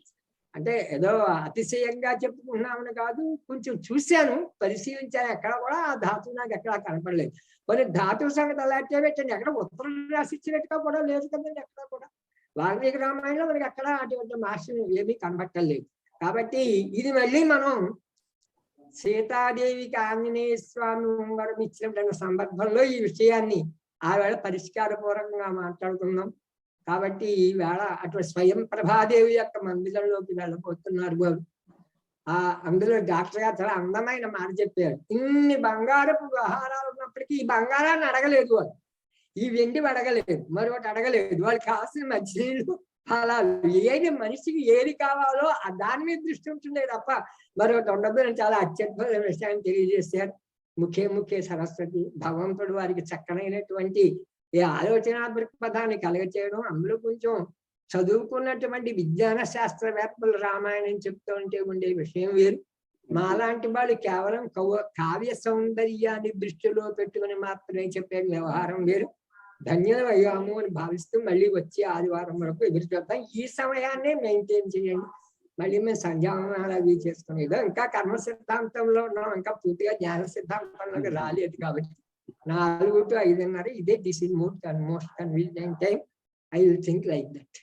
అంటే ఏదో అతిశయంగా చెప్పుకున్నామని కాదు, కొంచెం చూశాను, పరిశీలించాను, ఎక్కడ కూడా ఆ ధాతువు నాకు ఎక్కడా కనపడలేదు. కొన్ని ధాతువు సంగతి అలాంటివే పెట్టండి, ఎక్కడ ఉత్తరం రాసిచ్చినట్టుగా కూడా లేదు కదండి ఎక్కడ కూడా. వాల్మీకి రామాయణంలో మనకి ఎక్కడ అటువంటి భాషను ఏమీ కనబట్టలేదు. కాబట్టి ఇది మళ్ళీ మనం సీతాదేవికి ఆంజనేయ స్వామి ఉంగరం ఇచ్చినటువంటి సందర్భంలో ఈ విషయాన్ని ఆవేళ పరిష్కారపూర్వకంగా మాట్లాడుకుందాం. కాబట్టి ఈవేళ అటువంటి స్వయం ప్రభాదేవి యొక్క మందిరంలోకి వెళ్ళబోతున్నారు వారు. అందులో డాక్టర్ గారు చాలా అందమైన మాట చెప్పారు. ఇన్ని బంగారపు వ్యవహారాలు ఉన్నప్పటికీ ఈ బంగారాన్ని అడగలేదు వాళ్ళు, ఈ వెండి అడగలేదు, మరొకటి అడగలేదు. వాళ్ళకి కావాల్సిన మంచినీళ్ళు, ఫలాలు, ఏది మనిషికి ఏది కావాలో దాని మీద దృష్టి ఉంటుండే తప్ప మరొకటి ఉండదు అని చాలా అత్యద్భుత విషయాన్ని తెలియజేశారు. ముఖ్య సరస్వతి భగవంతుడు వారికి చక్కనైనటువంటి ఈ ఆలోచన దృక్పథాన్ని కలగచేయడం, అందులో కొంచెం చదువుకున్నటువంటి విజ్ఞాన శాస్త్రవేత్తలు రామాయణం చెప్తూ ఉంటే ఉండే విషయం వేరు. మాలాంటి వాళ్ళు కేవలం కావ్య సౌందర్యాన్ని దృష్టిలో పెట్టుకుని మాత్రమే చెప్పే వ్యవహారం వేరు. ధన్యమయ్యాము అని భావిస్తూ మళ్ళీ వచ్చే ఆదివారం వరకు ఎదురు చూద్దాం. ఈ సమయాన్నే మెయింటైన్ చేయండి. మళ్ళీ మేము సంధ్యావనాలు అవి చేసుకునేదో ఇంకా కర్మ సిద్ధాంతంలో ఉన్నాం, ఇంకా పూర్తిగా జ్ఞాన సిద్ధాంతంలోకి రాలేదు. కాబట్టి 4 to 5:30 ఇదే this is most convenient time. I will think like that.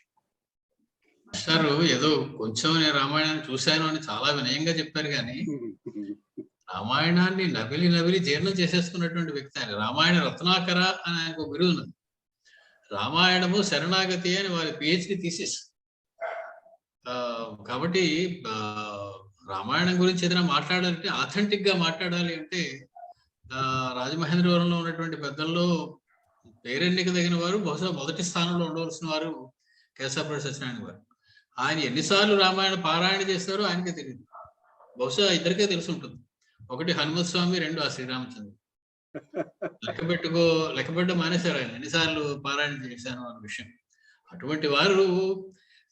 Sir ఏదో కొంచెం నేను రామాయణాన్ని చూశాను అని చాలా వినయంగా చెప్పారు, కానీ రామాయణాన్ని నవిలి జీర్ణం చేసేసుకున్నటువంటి వ్యక్తి ఆయన. రామాయణ రత్నాకర అని ఆయనకు బిరుదు ఉన్నది. రామాయణము శరణాగతి అని వారి పిహెచ్డి థీసిస్. కాబట్టి రామాయణం గురించి ఏదైనా మాట్లాడాలంటే ఆథెంటిక్ గా మాట్లాడాలి అంటే రాజమహేంద్రవరంలో ఉన్నటువంటి పెద్దల్లో పేరెన్నిక తగిన వారు బహుశా మొదటి స్థానంలో ఉండవలసిన వారు కేశవప్రసాద్ సత్యనారాయణ గారు. ఆయన ఎన్నిసార్లు రామాయణ పారాయణ చేస్తారో ఆయనకే తెలియదు. బహుశా ఇద్దరికే తెలిసి ఉంటుంది. ఒకటి హనుమత్ స్వామి, 2 ఆ శ్రీరామచంద్ర. లెక్కపెట్ట మానేశారు ఆయన ఎన్నిసార్లు పారాయణ చేశాను అన్న విషయం. అటువంటి వారు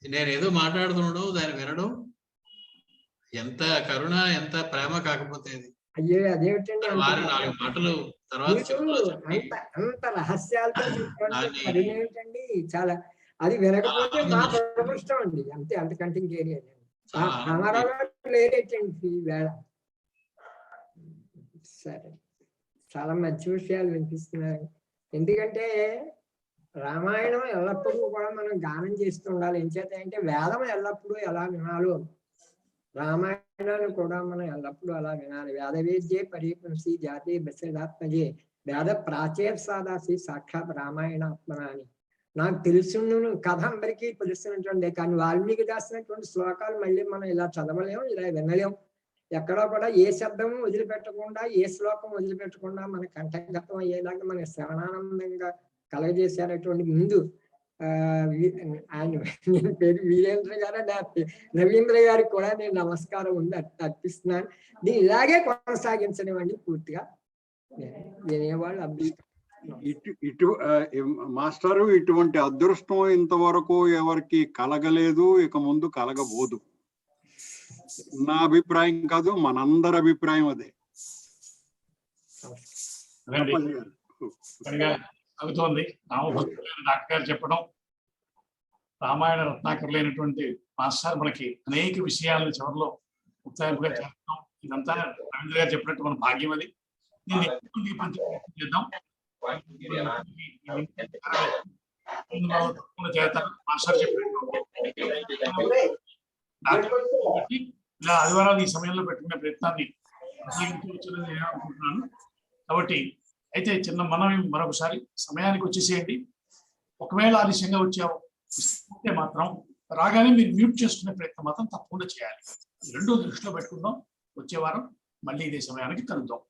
నేనేదో మాట్లాడుతుండడం, దాన్ని వినడం ఎంత కరుణ, ఎంత ప్రేమ కాకపోతే అది. అయ్యో అదేమిటండి, వారు 4 మాటలు తర్వాత అంత రహస్యాలతో ఏంటండి. చాలా అది వినకపోతే మా దురదృష్టం అండి, అంతే, అంతకంటే ఇంకేరియా లేరేటండి ఈ వేళ. సరే, చాలా మంచి విషయాలు వినిపిస్తున్నారు. ఎందుకంటే రామాయణం ఎల్లప్పుడూ కూడా మనం గానం చేస్తూ ఉండాలి. ఏం చేత అంటే వేదం ఎల్లప్పుడూ ఎలా వినాలో రామాయణాన్ని కూడా మనం ఎల్లప్పుడూ అలా వినాలి. వేదవేద్యే పరిపుంసి జాతి బసదాత్మజే వేద ప్రాచేర్ సాదాసి సాక్షాత్ రామాయణాత్మన అని. నాకు తెలుసును కథ అందరికీ తెలుస్తున్నటువంటి, కానీ వాల్మీకి రాసినటువంటి శ్లోకాలు మళ్ళీ మనం ఇలా చదవలేం, ఇలా వినలేం. ఎక్కడో కూడా ఏ శబ్దము వదిలిపెట్టకుండా, ఏ శ్లోకం వదిలిపెట్టకుండా మన కంఠగతం అయ్యేలాగా మన శ్రవణానందంగా కలగజేసేటటువంటి ముందు ఆయన పేరు వీరేంద్ర గారు, రవీంద్ర గారికి కూడా నేను నమస్కారం అర్పిస్తున్నాను. దీన్ని ఇలాగే కొనసాగించడం అండి పూర్తిగా వినేవాళ్ళు అభ్యర్థి. మాస్టరు, ఇటువంటి అదృష్టం ఇంతవరకు ఎవరికి కలగలేదు, ఇక ముందు కలగబోదు. నా అభిప్రాయం కాదు, మనందరి అభిప్రాయం అదే. అవుతోంది డాక్టర్ గారు చెప్పడం, రామాయణ రత్నాకరులైనటువంటి మాస్టర్ మనకి అనేక విషయాలను చివరిలో ముక్తాయింపుగా చేస్తాం. ఇదంతా రవీంద్ర గారు చెప్పినట్టు మన భాగ్యం. అది చేద్దాం. చేస్తారు మాస్టర్ చెప్పినట్టు ఇలా ఆదివారాలు ఈ సమయంలో పెట్టుకునే ప్రయత్నాన్ని నేను అనుకుంటున్నాను. కాబట్టి అయితే చిన్న మనం మరొకసారి సమయానికి వచ్చేసేయండి. ఒకవేళ ఆలస్యంగా వచ్చే మాత్రం రాగానే మీరు మ్యూట్ చేసుకునే ప్రయత్నం మాత్రం తప్పకుండా చేయాలి. 2 దృష్టిలో పెట్టుకుందాం. వచ్చే వారం మళ్ళీ ఇదే సమయానికి కలుద్దాం.